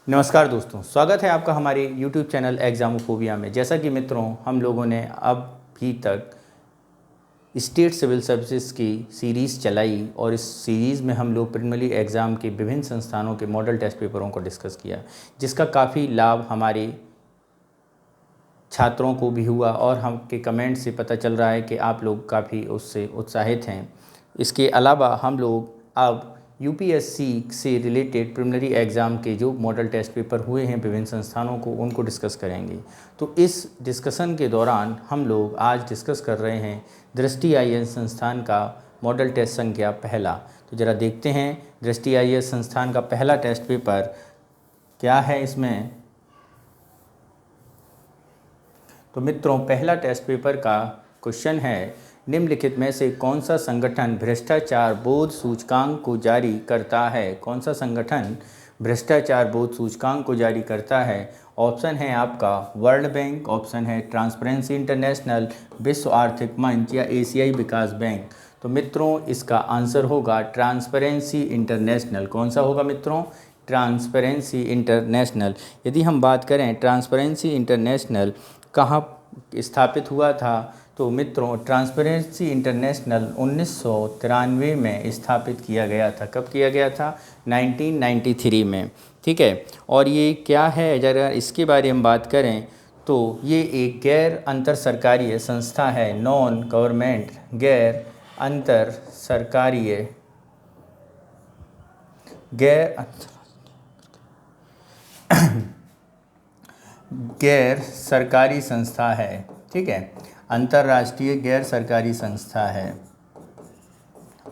नमस्कार दोस्तों, स्वागत है आपका हमारे YouTube चैनल एग्जामोफोबिया में। जैसा कि मित्रों, हम लोगों ने अभी तक स्टेट सिविल सर्विसेज की सीरीज़ चलाई और इस सीरीज़ में हम लोग प्रीलिमिनरी एग्ज़ाम के विभिन्न संस्थानों के मॉडल टेस्ट पेपरों को डिस्कस किया, जिसका काफ़ी लाभ हमारे छात्रों को भी हुआ और हमके कमेंट से पता चल रहा है कि आप लोग काफ़ी उससे उत्साहित हैं। इसके अलावा हम लोग अब यूपीएससी से रिलेटेड प्रीलिमिनरी एग्ज़ाम के जो मॉडल टेस्ट पेपर हुए हैं विभिन्न संस्थानों को, उनको डिस्कस करेंगे। तो इस डिस्कशन के दौरान हम लोग आज डिस्कस कर रहे हैं दृष्टि आईएएस संस्थान का मॉडल टेस्ट संख्या पहला। तो ज़रा देखते हैं दृष्टि आईएएस संस्थान का पहला टेस्ट पेपर क्या है इसमें। तो मित्रों, पहला टेस्ट पेपर का क्वेश्चन है, निम्नलिखित में से कौन सा संगठन भ्रष्टाचार बोध सूचकांक को जारी करता है? कौन सा संगठन भ्रष्टाचार बोध सूचकांक को जारी करता है? ऑप्शन है आपका वर्ल्ड बैंक, ऑप्शन है ट्रांसपेरेंसी इंटरनेशनल, विश्व आर्थिक मंच या एशियाई विकास बैंक। तो मित्रों, इसका आंसर होगा ट्रांसपेरेंसी इंटरनेशनल। कौन सा होगा मित्रों? Transparency international. यदि हम बात करें ट्रांसपेरेंसी इंटरनेशनल कहाँ स्थापित हुआ था, तो मित्रों ट्रांसपेरेंसी इंटरनेशनल 1993 में स्थापित किया गया था। कब किया गया था? 1993 में। ठीक है। और ये क्या है, अगर इसके बारे में बात करें तो ये एक गैर अंतर सरकारीय संस्था है, नॉन गवर्नमेंट, गैर अंतर सरकारीय, गैर सरकारी संस्था है। ठीक है, अंतर्राष्ट्रीय गैर सरकारी संस्था है।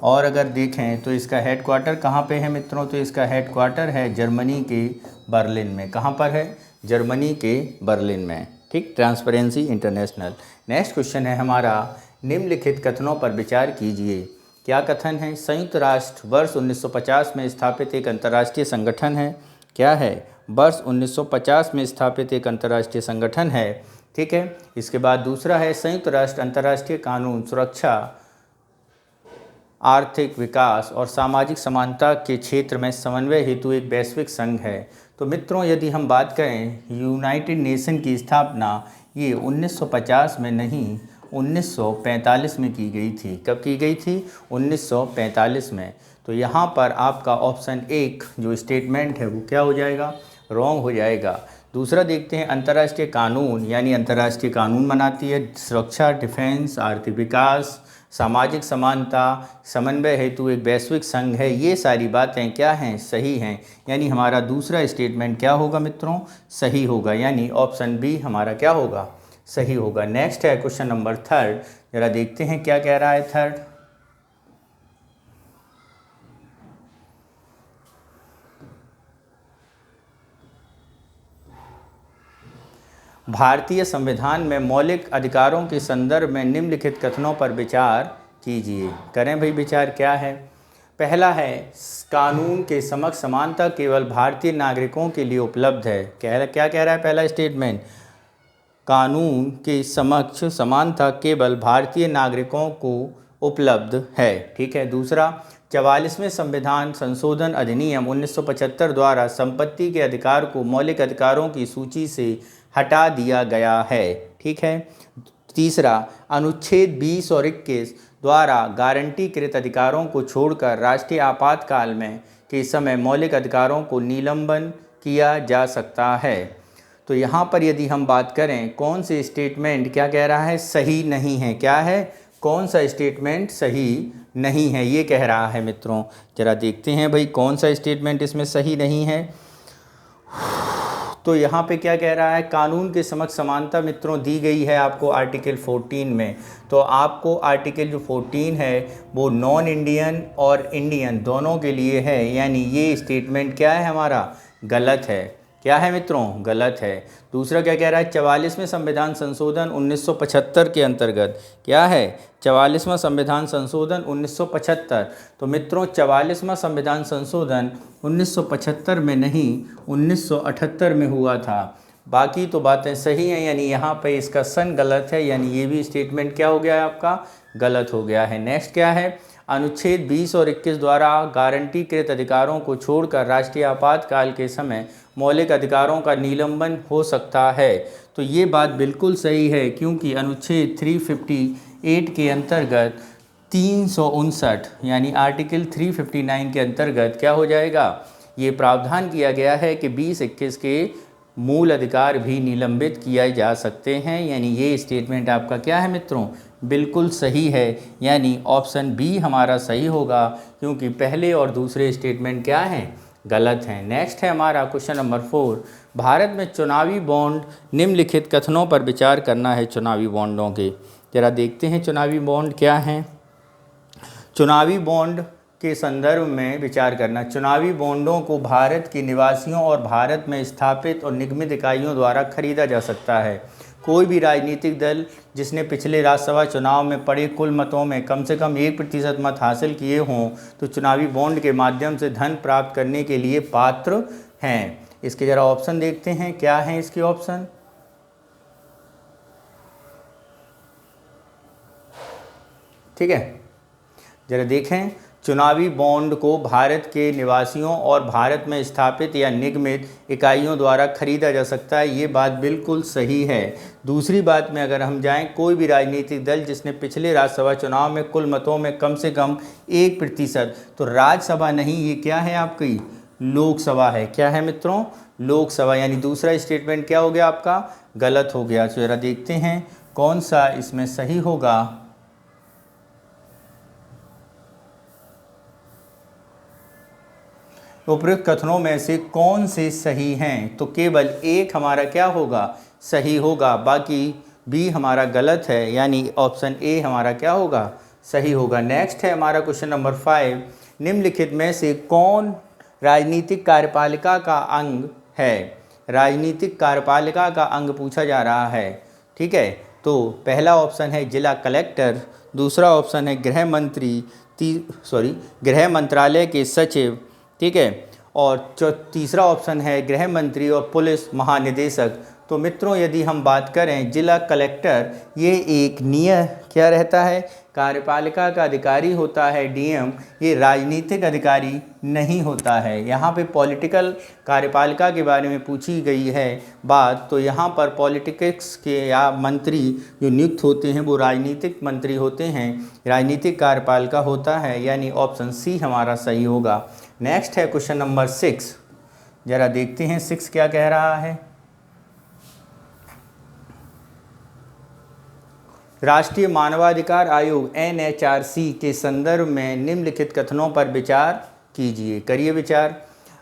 और अगर देखें तो इसका हेडक्वार्टर कहाँ पे है मित्रों? तो इसका हेडक्वार्टर है जर्मनी के बर्लिन में। कहाँ पर है? जर्मनी के बर्लिन में। ठीक, ट्रांसपेरेंसी इंटरनेशनल। नेक्स्ट क्वेश्चन है हमारा, निम्नलिखित कथनों पर विचार कीजिए। क्या कथन है? संयुक्त राष्ट्र वर्ष 1950 में स्थापित एक अंतर्राष्ट्रीय संगठन है। क्या है? वर्ष 1950 में स्थापित एक अंतर्राष्ट्रीय संगठन है। ठीक है। इसके बाद दूसरा है, संयुक्त राष्ट्र अंतर्राष्ट्रीय कानून, सुरक्षा, आर्थिक विकास और सामाजिक समानता के क्षेत्र में समन्वय हेतु एक वैश्विक संघ है। तो मित्रों, यदि हम बात करें यूनाइटेड नेशन की स्थापना ये 1950 में नहीं 1945 में की गई थी। कब की गई थी? 1945 में। तो यहाँ पर आपका ऑप्शन एक जो स्टेटमेंट है वो क्या हो जाएगा? रॉन्ग हो जाएगा। दूसरा देखते हैं, अंतर्राष्ट्रीय कानून यानी अंतर्राष्ट्रीय कानून बनाती है, सुरक्षा, डिफेंस, आर्थिक विकास, सामाजिक समानता, समन्वय हेतु एक वैश्विक संघ है। ये सारी बातें क्या हैं? सही हैं। यानी हमारा दूसरा स्टेटमेंट क्या होगा मित्रों? सही होगा। यानी ऑप्शन बी हमारा क्या होगा? सही होगा। नेक्स्ट है क्वेश्चन नंबर थर्ड। जरा देखते हैं क्या कह रहा है थर्ड। भारतीय संविधान में मौलिक अधिकारों के संदर्भ में निम्नलिखित कथनों पर विचार कीजिए। करें भाई विचार। क्या है? पहला है, कानून के समक्ष समानता केवल भारतीय नागरिकों के लिए उपलब्ध है। क्या कह रहा है पहला स्टेटमेंट? कानून के समक्ष समानता केवल भारतीय नागरिकों को उपलब्ध है। ठीक है। दूसरा, 44वें संविधान संशोधन अधिनियम 1975 द्वारा संपत्ति के अधिकार को मौलिक अधिकारों की सूची से हटा दिया गया है। ठीक है। तीसरा, अनुच्छेद 20 और 21 द्वारा गारंटीकृत अधिकारों को छोड़कर राष्ट्रीय आपातकाल में के समय मौलिक अधिकारों को निलंबन किया जा सकता है। तो यहाँ पर यदि हम बात करें कौन से स्टेटमेंट क्या कह रहा है? सही नहीं है। क्या है? कौन सा स्टेटमेंट सही नहीं है? ये कह रहा है मित्रों। जरा देखते हैं भाई कौन सा स्टेटमेंट इसमें सही नहीं है। तो यहाँ पे क्या कह रहा है? कानून के समक्ष समानता मित्रों दी गई है आपको आर्टिकल 14 में। तो आपको आर्टिकल जो 14 है वो नॉन इंडियन और इंडियन दोनों के लिए है। यानी ये स्टेटमेंट क्या है हमारा? गलत है। क्या है मित्रों? गलत है। दूसरा क्या कह रहा है? 44वें संविधान संशोधन 1975 के अंतर्गत क्या है? 44वां संविधान संशोधन 1975। तो मित्रों 44वां संविधान संशोधन 1975 में नहीं 1978 में हुआ था। बाकी तो बातें सही हैं। यानी यहाँ पे इसका सन गलत है। यानी ये भी स्टेटमेंट क्या हो गया है आपका? गलत हो गया है। नेक्स्ट क्या है? अनुच्छेद 20 और 21 द्वारा गारंटीकृत अधिकारों को छोड़कर राष्ट्रीय आपातकाल के समय मौलिक अधिकारों का निलंबन हो सकता है। तो ये बात बिल्कुल सही है, क्योंकि अनुच्छेद 358 के अंतर्गत 359 यानी आर्टिकल 359 के अंतर्गत क्या हो जाएगा, ये प्रावधान किया गया है कि 20-21 के मूल अधिकार भी निलंबित किए जा सकते हैं। यानी ये स्टेटमेंट आपका क्या है मित्रों, बिल्कुल सही है। यानी ऑप्शन बी हमारा सही होगा, क्योंकि पहले और दूसरे स्टेटमेंट क्या हैं, गलत हैं। नेक्स्ट है हमारा क्वेश्चन नंबर 4, भारत में चुनावी बॉन्ड निम्नलिखित कथनों पर विचार करना है। चुनावी बॉन्डों के जरा देखते हैं चुनावी बॉन्ड क्या हैं। चुनावी बॉन्ड के संदर्भ में विचार करना, चुनावी बॉन्डों को भारत के निवासियों और भारत में स्थापित और निगमित इकाइयों द्वारा खरीदा जा सकता है। कोई भी राजनीतिक दल जिसने पिछले राज्यसभा चुनाव में पड़े कुल मतों में कम से कम 1% मत हासिल किए हों तो चुनावी बॉन्ड के माध्यम से धन प्राप्त करने के लिए पात्र हैं। इसके जरा ऑप्शन देखते हैं, क्या हैं इसके ऑप्शन। ठीक है, जरा देखें, चुनावी बॉन्ड को भारत के निवासियों और भारत में स्थापित या निगमित इकाइयों द्वारा खरीदा जा सकता है, ये बात बिल्कुल सही है। दूसरी बात में अगर हम जाएं, कोई भी राजनीतिक दल जिसने पिछले राज्यसभा चुनाव में कुल मतों में कम से कम 1%, तो राज्यसभा नहीं, ये क्या है आपकी लोकसभा है। क्या है मित्रों, लोकसभा। यानी दूसरा स्टेटमेंट क्या हो गया आपका, गलत हो गया। तो जरा देखते हैं कौन सा इसमें सही होगा। उपरोक्त कथनों में से कौन से सही हैं, तो केवल एक हमारा क्या होगा, सही होगा, बाकी बी हमारा गलत है। यानी ऑप्शन ए हमारा क्या होगा, सही होगा। नेक्स्ट है हमारा क्वेश्चन नंबर 5, निम्नलिखित में से कौन राजनीतिक कार्यपालिका का अंग है। राजनीतिक कार्यपालिका का अंग पूछा जा रहा है। ठीक है, तो पहला ऑप्शन है जिला कलेक्टर, दूसरा ऑप्शन है गृह मंत्री, गृह मंत्रालय के सचिव, ठीक है, और तीसरा ऑप्शन है गृह मंत्री और पुलिस महानिदेशक। तो मित्रों यदि हम बात करें जिला कलेक्टर, ये एक क्या रहता है, कार्यपालिका का अधिकारी होता है, डीएम, ये राजनीतिक अधिकारी नहीं होता है। यहाँ पे पॉलिटिकल कार्यपालिका के बारे में पूछी गई है बात, तो यहाँ पर पॉलिटिक्स के या मंत्री जो नियुक्त होते हैं वो राजनीतिक मंत्री होते हैं, राजनीतिक कार्यपालिका होता है। यानी ऑप्शन सी हमारा सही होगा। नेक्स्ट है क्वेश्चन नंबर 6, जरा देखते हैं 6 क्या कह रहा है। राष्ट्रीय मानवाधिकार आयोग NHRC के संदर्भ में निम्नलिखित कथनों पर विचार कीजिए। करिए विचार।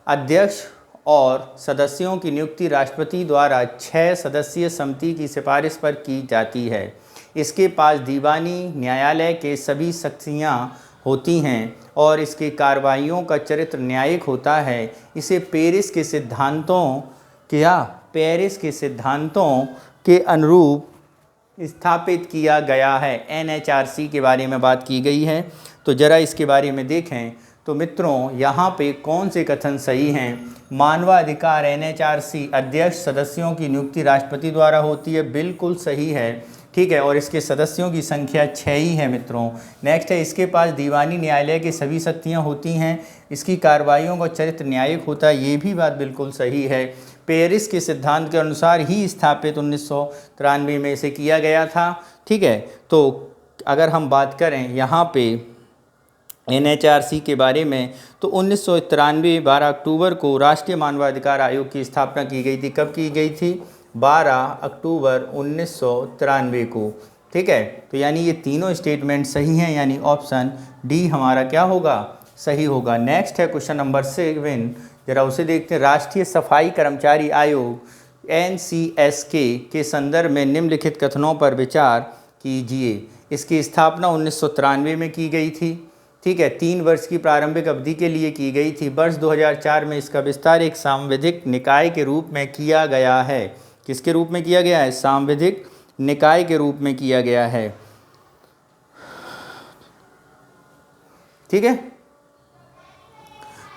अध्यक्ष और सदस्यों की नियुक्ति राष्ट्रपति द्वारा 6 सदस्यीय समिति की सिफारिश पर की जाती है। इसके पास दीवानी न्यायालय के सभी शक्तियाँ होती हैं और इसकी कार्रवाइयों का चरित्र न्यायिक होता है। इसे पेरिस के सिद्धांतों के अनुरूप स्थापित किया गया है। NHRC के बारे में बात की गई है, तो ज़रा इसके बारे में देखें। तो मित्रों यहाँ पे कौन से कथन सही हैं। मानवाधिकार NHRC अध्यक्ष सदस्यों की नियुक्ति राष्ट्रपति द्वारा होती है, बिल्कुल सही है। ठीक है, और इसके सदस्यों की संख्या 6 ही है मित्रों। नेक्स्ट है इसके पास दीवानी 93 की सभी शक्तियाँ होती हैं, इसकी कार्रवाइयों का चरित्र न्यायिक होता है, ये भी बात बिल्कुल सही है। पेरिस के सिद्धांत के अनुसार ही स्थापित 1993 में इसे किया गया था। ठीक है, तो अगर हम बात करें यहाँ पे NHRC के बारे में, तो 1993 12 अक्टूबर को राष्ट्रीय मानवाधिकार आयोग की स्थापना की गई थी। कब की गई थी, 12 अक्टूबर 1993 को। ठीक है, तो यानी ये तीनों स्टेटमेंट सही हैं, यानी ऑप्शन डी हमारा क्या होगा, सही होगा। नेक्स्ट है क्वेश्चन नंबर 7, जरा उसे देखते हैं। राष्ट्रीय सफाई कर्मचारी आयोग NCSK के संदर्भ में निम्नलिखित कथनों पर विचार कीजिए। इसकी स्थापना 1993 में की गई थी। ठीक है, 3 वर्ष की प्रारंभिक अवधि के लिए की गई थी। वर्ष 2004 में इसका विस्तार एक सांविधिक निकाय के रूप में किया गया है। किसके रूप में किया गया है, सांविधिक निकाय के रूप में किया गया है। ठीक है,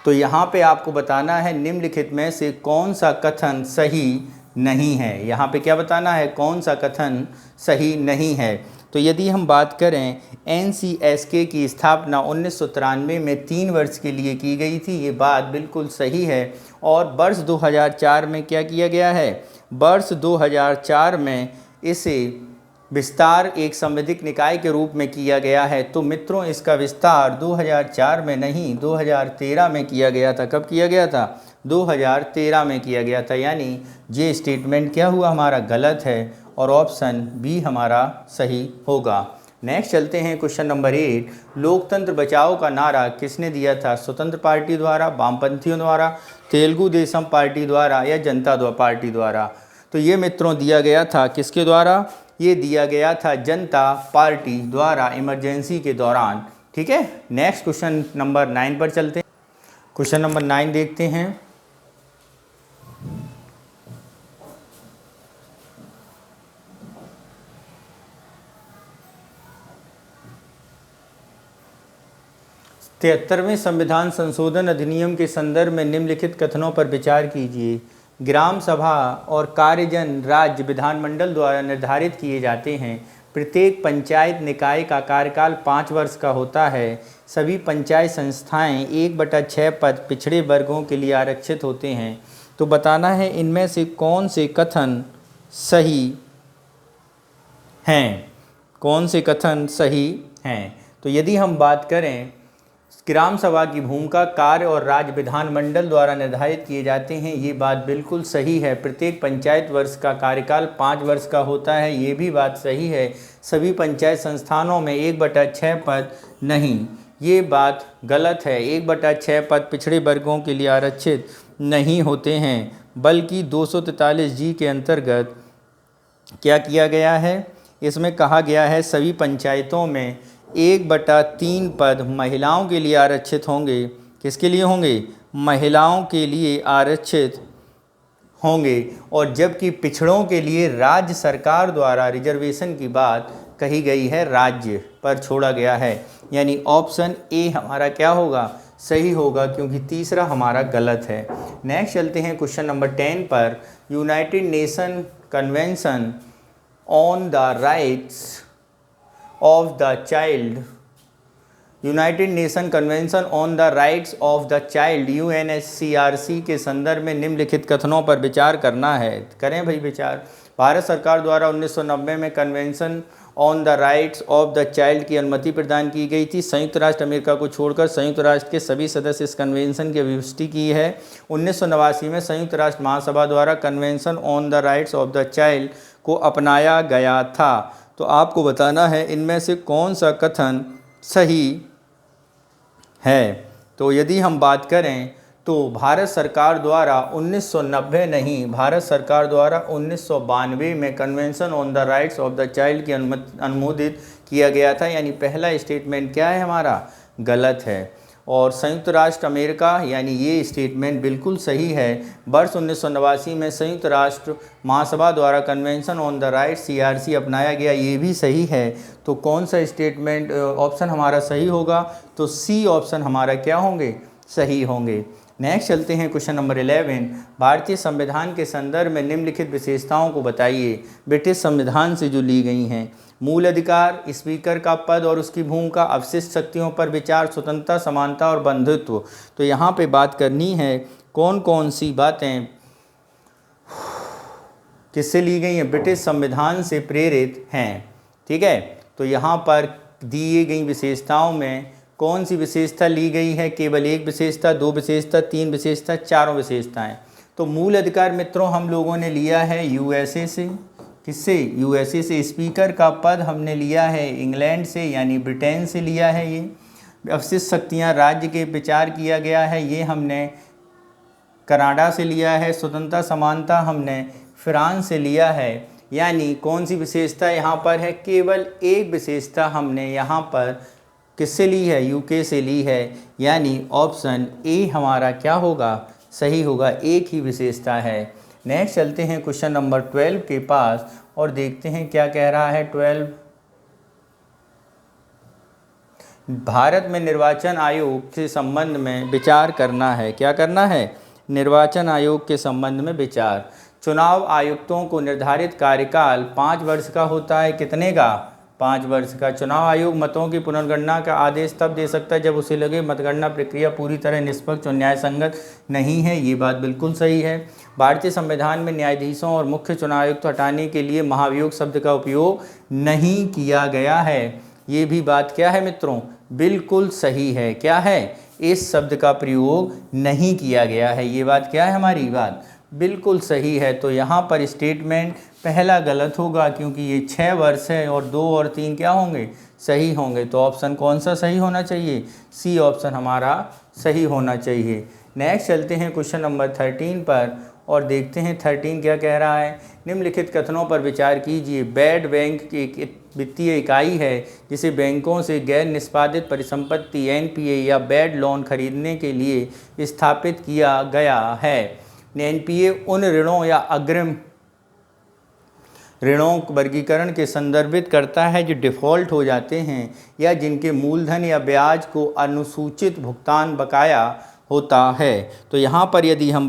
तो यहाँ पे आपको बताना है निम्नलिखित में से कौन सा कथन सही नहीं है। यहाँ पे क्या बताना है, कौन सा कथन सही नहीं है। तो यदि हम बात करें NCSK की स्थापना 1993 में 3 वर्ष के लिए की गई थी, ये बात बिल्कुल सही है। और वर्ष 2004 में क्या किया गया है, वर्ष 2004 में इसे विस्तार एक संवैधानिक निकाय के रूप में किया गया है। तो मित्रों इसका विस्तार 2004 में नहीं 2013 में किया गया था। कब किया गया था, 2013 में किया गया था। यानी ये स्टेटमेंट क्या हुआ, हमारा गलत है और ऑप्शन बी हमारा सही होगा। नेक्स्ट चलते हैं क्वेश्चन नंबर 8। लोकतंत्र बचाओ का नारा किसने दिया था, स्वतंत्र पार्टी द्वारा, वामपंथियों द्वारा, तेलुगु देशम पार्टी द्वारा या जनता पार्टी द्वारा। तो ये मित्रों दिया गया था किसके द्वारा, ये दिया गया था जनता पार्टी द्वारा इमरजेंसी के दौरान। ठीक है, नेक्स्ट क्वेश्चन नंबर 9 पर चलते हैं। क्वेश्चन नंबर 9 देखते हैं। तिहत्तरवें संविधान संशोधन अधिनियम के संदर्भ में निम्नलिखित कथनों पर विचार कीजिए। ग्राम सभा और कार्यजन राज्य विधानमंडल द्वारा निर्धारित किए जाते हैं। प्रत्येक पंचायत निकाय का कार्यकाल 5 वर्ष का होता है। सभी पंचायत संस्थाएं 1/6 पद पिछड़े वर्गों के लिए आरक्षित होते हैं। तो बताना है इनमें से कौन से कथन सही हैं, कौन से कथन सही हैं। तो यदि हम बात करें, ग्राम सभा की भूमिका कार्य और राज्य विधानमंडल द्वारा निर्धारित किए जाते हैं, ये बात बिल्कुल सही है। प्रत्येक पंचायत वर्ष का कार्यकाल 5 वर्ष का होता है, ये भी बात सही है। सभी पंचायत संस्थानों में 1/6 पद नहीं, ये बात गलत है। 1/6 पद पिछड़े वर्गों के लिए आरक्षित नहीं होते हैं, बल्कि 243 जी के अंतर्गत क्या किया गया है, इसमें कहा गया है सभी पंचायतों में 1/3 पद महिलाओं के लिए आरक्षित होंगे। किसके लिए होंगे, महिलाओं के लिए आरक्षित होंगे। और जबकि पिछड़ों के लिए राज्य सरकार द्वारा रिजर्वेशन की बात कही गई है, राज्य पर छोड़ा गया है। यानी ऑप्शन ए हमारा क्या होगा, सही होगा, क्योंकि तीसरा हमारा गलत है। नेक्स्ट चलते हैं क्वेश्चन नंबर 10 पर। United nation convention on the rights of the child, United nation convention on the rights of the child UNHCRC के संदर्भ में निम्नलिखित कथनों पर विचार करना है। करें भाई विचार। भारत सरकार द्वारा 1990 में convention on the rights of the child की अनुमति प्रदान की गई थी। संयुक्त राष्ट्र अमेरिका को छोड़कर संयुक्त राष्ट्र के सभी सदस्य इस कन्वेंशन की पुष्टि की है। 1989 में संयुक्त राष्ट्र महासभा द्वारा convention on the rights of the child को अपनाया गया था। तो आपको बताना है इनमें से कौन सा कथन सही है। तो यदि हम बात करें तो भारत सरकार द्वारा 1990 नहीं, भारत सरकार द्वारा 1992 में convention on the rights of the child की अनुमोदित किया गया था। यानी पहला स्टेटमेंट क्या है हमारा, गलत है। और संयुक्त राष्ट्र अमेरिका, यानी ये स्टेटमेंट बिल्कुल सही है। वर्ष 1989 में संयुक्त राष्ट्र महासभा द्वारा convention on the rights CRC अपनाया गया, ये भी सही है। तो कौन सा स्टेटमेंट ऑप्शन हमारा सही होगा, तो सी ऑप्शन हमारा क्या होंगे, सही होंगे। नेक्स्ट चलते हैं क्वेश्चन नंबर 11। भारतीय संविधान के संदर्भ में निम्नलिखित विशेषताओं को बताइए। ब्रिटिश संविधान से जो ली गई हैं। मूल अधिकार, स्पीकर का पद और उसकी भूमिका, अवशिष्ट शक्तियों पर विचार, स्वतंत्रता, समानता और बंधुत्व। तो यहाँ पे बात करनी है कौन कौन सी बातें किससे ली गई हैं, ब्रिटिश संविधान से प्रेरित हैं। ठीक है, तो यहाँ पर दी गई विशेषताओं में कौन सी विशेषता ली गई है, केवल एक विशेषता, 2 विशेषता, 3 विशेषता, 4 विशेषताएं। तो मूल अधिकार मित्रों हम लोगों ने लिया है USA से। किससे, USA से। स्पीकर का पद हमने लिया है इंग्लैंड से, यानी ब्रिटेन से लिया है ये। अवशिष्ट शक्तियाँ राज्य के विचार किया गया है, ये हमने कनाडा से लिया है। स्वतंत्रता समानता हमने फ्रांस से लिया है। यानी कौन सी विशेषता यहाँ पर है, केवल एक विशेषता हमने यहाँ पर किससे ली है, UK से ली है। यानी ऑप्शन ए हमारा क्या होगा, सही होगा, एक ही विशेषता है। नेक्स्ट चलते हैं क्वेश्चन नंबर 12 के पास और देखते हैं क्या कह रहा है 12। भारत में निर्वाचन आयोग के संबंध में विचार करना है। क्या करना है, निर्वाचन आयोग के संबंध में विचार। चुनाव आयुक्तों को निर्धारित कार्यकाल 5 वर्ष का होता है। कितने का, 5 वर्ष का। चुनाव आयोग मतों की पुनर्गणना का आदेश तब दे सकता है जब उसे लगे मतगणना प्रक्रिया पूरी तरह निष्पक्ष और न्यायसंगत नहीं है। ये बात बिल्कुल सही है। भारतीय संविधान में न्यायाधीशों और मुख्य चुनाव आयुक्त हटाने के लिए महाभियोग शब्द का उपयोग नहीं किया गया है। ये भी बात क्या है मित्रों, बिल्कुल सही है। क्या है, इस शब्द का प्रयोग नहीं किया गया है। ये बात क्या है, हमारी बात बिल्कुल सही है। तो यहाँ पर स्टेटमेंट पहला गलत होगा क्योंकि ये 6 वर्ष है और 2 और 3 क्या होंगे, सही होंगे। तो ऑप्शन कौन सा सही होना चाहिए, सी ऑप्शन हमारा सही होना चाहिए। नेक्स्ट चलते हैं क्वेश्चन नंबर 13 पर और देखते हैं 13 क्या कह रहा है। निम्नलिखित कथनों पर विचार कीजिए। बैड बैंक एक वित्तीय इकाई है जिसे बैंकों से गैर निष्पादित परिसंपत्ति एनपीए या बैड लोन खरीदने के लिए स्थापित किया गया है। एनपीए उन ऋणों या अग्रिम ऋणों वर्गीकरण के संदर्भित करता है जो डिफ़ॉल्ट हो जाते हैं या जिनके मूलधन या ब्याज को अनुसूचित भुगतान बकाया होता है। तो यहाँ पर यदि हम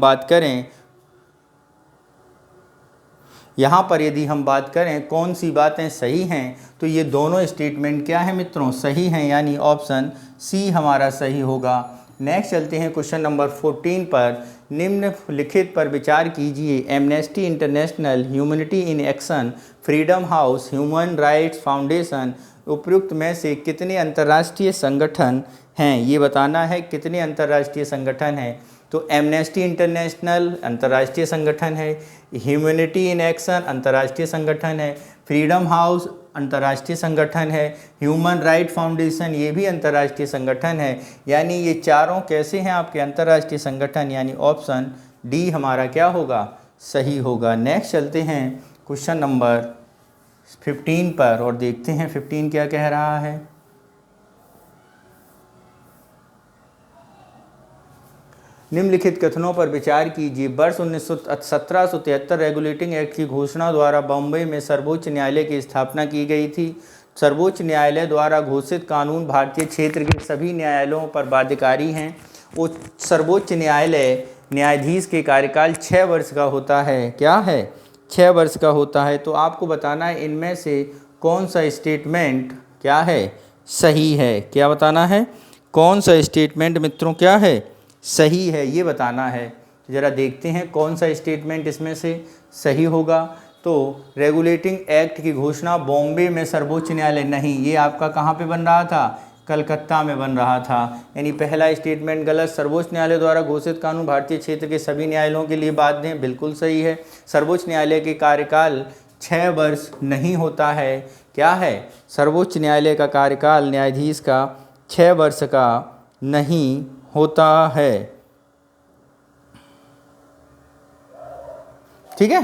बात करें कौन सी बातें सही हैं, तो ये दोनों स्टेटमेंट क्या है मित्रों, सही हैं, यानी ऑप्शन सी हमारा सही होगा। नेक्स्ट चलते हैं क्वेश्चन नंबर 14 पर। निम्नलिखित पर विचार कीजिए। Amnesty international, humanity in action, freedom house, human rights foundation उपयुक्त में से कितने अंतर्राष्ट्रीय संगठन हैं, ये बताना है कितने अंतर्राष्ट्रीय संगठन हैं। तो एमनेस्टी इंटरनेशनल अंतर्राष्ट्रीय संगठन है, ह्यूमैनिटी इन एक्शन अंतर्राष्ट्रीय संगठन है, फ्रीडम हाउस अंतर्राष्ट्रीय संगठन है, ह्यूमन राइट फाउंडेशन ये भी अंतर्राष्ट्रीय संगठन है। यानी ये चारों कैसे हैं आपके अंतर्राष्ट्रीय संगठन, यानी ऑप्शन डी हमारा क्या होगा, सही होगा। नेक्स्ट चलते हैं क्वेश्चन नंबर 15 पर और देखते हैं 15 क्या कह रहा है। निम्नलिखित कथनों पर विचार कीजिए। वर्ष 1773 रेगुलेटिंग एक्ट की घोषणा द्वारा बॉम्बे में सर्वोच्च न्यायालय की स्थापना की गई थी। सर्वोच्च न्यायालय द्वारा घोषित कानून भारतीय क्षेत्र के सभी न्यायालयों पर बाध्यकारी हैं। सर्वोच्च न्यायालय न्यायाधीश के कार्यकाल 6 वर्ष का होता है। क्या है, 6 वर्ष का होता है। तो आपको बताना है इनमें से कौन सा स्टेटमेंट क्या है, सही है। क्या बताना है, कौन सा स्टेटमेंट मित्रों क्या है, सही है, ये बताना है। ज़रा देखते हैं कौन सा स्टेटमेंट इसमें से सही होगा। तो रेगुलेटिंग एक्ट की घोषणा बॉम्बे में सर्वोच्च न्यायालय नहीं, ये आपका कहाँ पे बन रहा था, कलकत्ता में बन रहा था। यानी पहला स्टेटमेंट गलत। सर्वोच्च न्यायालय द्वारा घोषित कानून भारतीय क्षेत्र के सभी न्यायालयों के लिए बाध्य हैं, बिल्कुल सही है। सर्वोच्च न्यायालय के कार्यकाल 6 वर्ष नहीं होता है। क्या है, सर्वोच्च न्यायालय का कार्यकाल न्यायाधीश का 6 वर्ष का नहीं होता है। ठीक है,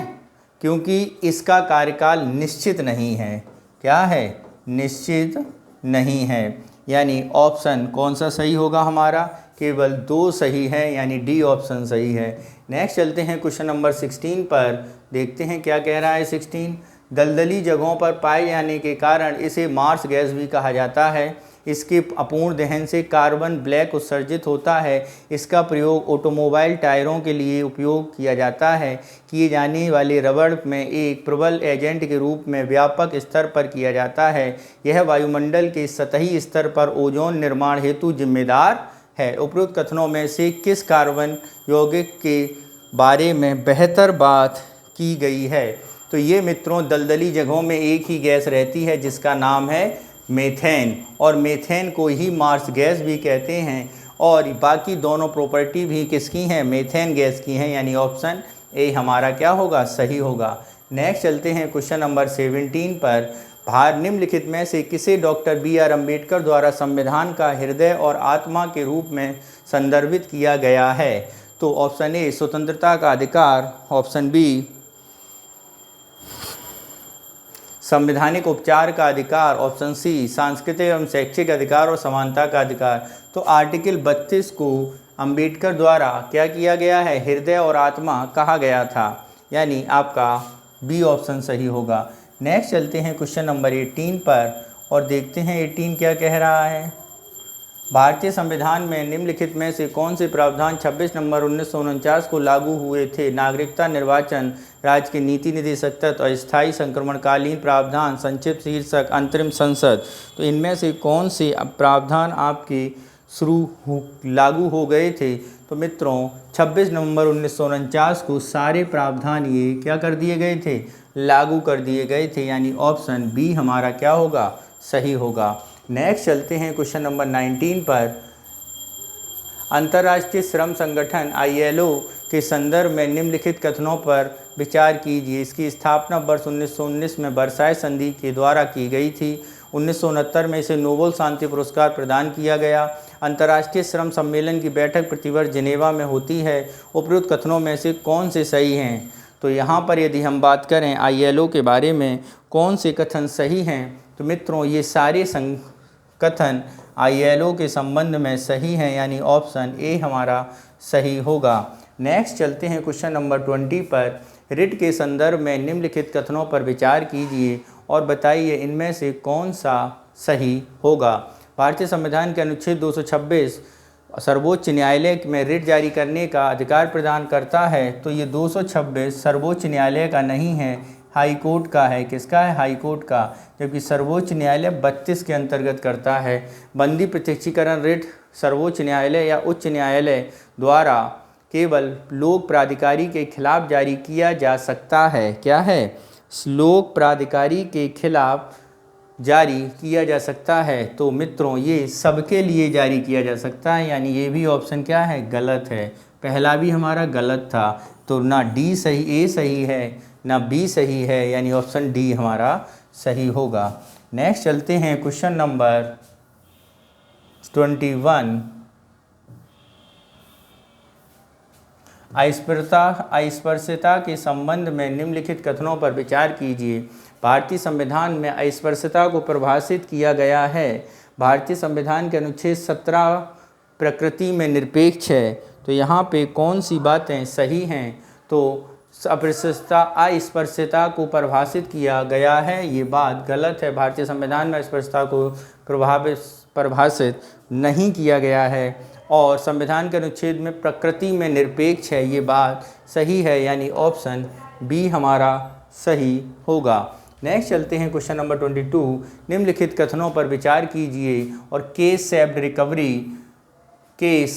क्योंकि इसका कार्यकाल निश्चित नहीं है। क्या है, निश्चित नहीं है। यानी ऑप्शन कौन सा सही होगा हमारा, केवल 2 सही है, यानी डी ऑप्शन सही है। नेक्स्ट चलते हैं क्वेश्चन नंबर 16 पर, देखते हैं क्या कह रहा है 16। दलदली जगहों पर पाए जाने के कारण इसे मार्स गैस भी कहा जाता है। इसके अपूर्ण दहन से कार्बन ब्लैक उत्सर्जित होता है। इसका प्रयोग ऑटोमोबाइल टायरों के लिए उपयोग किया जाता है। किए जाने वाले रबड़ में एक प्रबल एजेंट के रूप में व्यापक स्तर पर किया जाता है। यह वायुमंडल के सतही स्तर पर ओजोन निर्माण हेतु जिम्मेदार है। उपरोक्त कथनों में से किस कार्बन यौगिक के बारे में बेहतर बात की गई है। तो ये मित्रों दलदली जगहों में एक ही गैस रहती है जिसका नाम है मीथेन, और मीथेन को ही मार्स गैस भी कहते हैं। और बाकी दोनों प्रॉपर्टी भी किसकी हैं, मीथेन गैस की हैं, यानी ऑप्शन ए हमारा क्या होगा, सही होगा। नेक्स्ट चलते हैं क्वेश्चन नंबर 17 पर। निम्नलिखित में से किसे डॉक्टर BR अम्बेडकर द्वारा संविधान का हृदय और आत्मा के रूप में संदर्भित किया गया है। तो ऑप्शन ए स्वतंत्रता का अधिकार, ऑप्शन बी संवैधानिक उपचार का अधिकार, ऑप्शन सी सांस्कृतिक एवं शैक्षिक अधिकार और समानता का अधिकार। तो आर्टिकल 32 को अंबेडकर द्वारा क्या किया गया है, हृदय और आत्मा कहा गया था, यानी आपका बी ऑप्शन सही होगा। नेक्स्ट चलते हैं क्वेश्चन नंबर 18 पर और देखते हैं 18 क्या कह रहा है। भारतीय संविधान में निम्नलिखित में से कौन से प्रावधान 26 नवंबर 1949 को लागू हुए थे? नागरिकता, निर्वाचन, राज्य के नीति निर्देशक तत्व, अस्थायी संक्रमणकालीन प्रावधान, संक्षिप्त शीर्षक, अंतरिम संसद। तो इनमें से कौन से प्रावधान आपके लागू हो गए थे? तो मित्रों 26 नवंबर 1949 को सारे प्रावधान ये क्या कर दिए गए थे? लागू कर दिए गए थे, यानी ऑप्शन बी हमारा क्या होगा? सही होगा। नेक्स्ट चलते हैं क्वेश्चन नंबर 19 पर। अंतर्राष्ट्रीय श्रम संगठन ILO के संदर्भ में निम्नलिखित कथनों पर विचार कीजिए। इसकी स्थापना वर्ष 1919 में वर्साई संधि के द्वारा की गई थी। 1969 में इसे नोबेल शांति पुरस्कार प्रदान किया गया। अंतर्राष्ट्रीय श्रम सम्मेलन की बैठक प्रतिवर्ष जिनेवा में होती है। उपरोक्त कथनों में से कौन से सही हैं? तो यहाँ पर यदि हम बात करें ILO के बारे में कौन से कथन सही हैं, तो मित्रों ये सारे कथन ILO के संबंध में सही हैं, यानी ऑप्शन ए हमारा सही होगा। नेक्स्ट चलते हैं क्वेश्चन नंबर 20 पर। रिट के संदर्भ में निम्नलिखित कथनों पर विचार कीजिए और बताइए इनमें से कौन सा सही होगा। भारतीय संविधान के अनुच्छेद 226 सर्वोच्च न्यायालय में रिट जारी करने का अधिकार प्रदान करता है। तो ये 226 सर्वोच्च न्यायालय का नहीं है, हाई कोर्ट का है। किसका है? हाई कोर्ट का। जबकि सर्वोच्च न्यायालय 32 के अंतर्गत करता है। बंदी प्रत्यक्षीकरण रिट सर्वोच्च न्यायालय या उच्च न्यायालय द्वारा केवल लोक प्राधिकारी के खिलाफ जारी किया जा सकता है। क्या है? लोक प्राधिकारी के खिलाफ जारी किया जा सकता है। तो मित्रों ये सबके लिए जारी किया जा सकता है, यानी ये भी ऑप्शन क्या है? गलत है। पहला भी हमारा गलत था, तो ना डी सही, ए सही है, ना बी सही है, यानी ऑप्शन डी हमारा सही होगा। नेक्स्ट चलते हैं क्वेश्चन नंबर 21। अस्पृश्यता के संबंध में निम्नलिखित कथनों पर विचार कीजिए। भारतीय संविधान में अस्पृश्यता को परिभाषित किया गया है। भारतीय संविधान के अनुच्छेद 17 प्रकृति में निरपेक्ष है। तो यहाँ पे कौन सी बातें सही हैं? तो अस्पृश्यता को परिभाषित किया गया है, ये बात गलत है। भारतीय संविधान में अस्पृश्यता को परिभाषित नहीं किया गया है। और संविधान के अनुच्छेद में प्रकृति में निरपेक्ष है, ये बात सही है, यानी ऑप्शन बी हमारा सही होगा। नेक्स्ट चलते हैं क्वेश्चन नंबर 22। निम्नलिखित कथनों पर विचार कीजिए और केस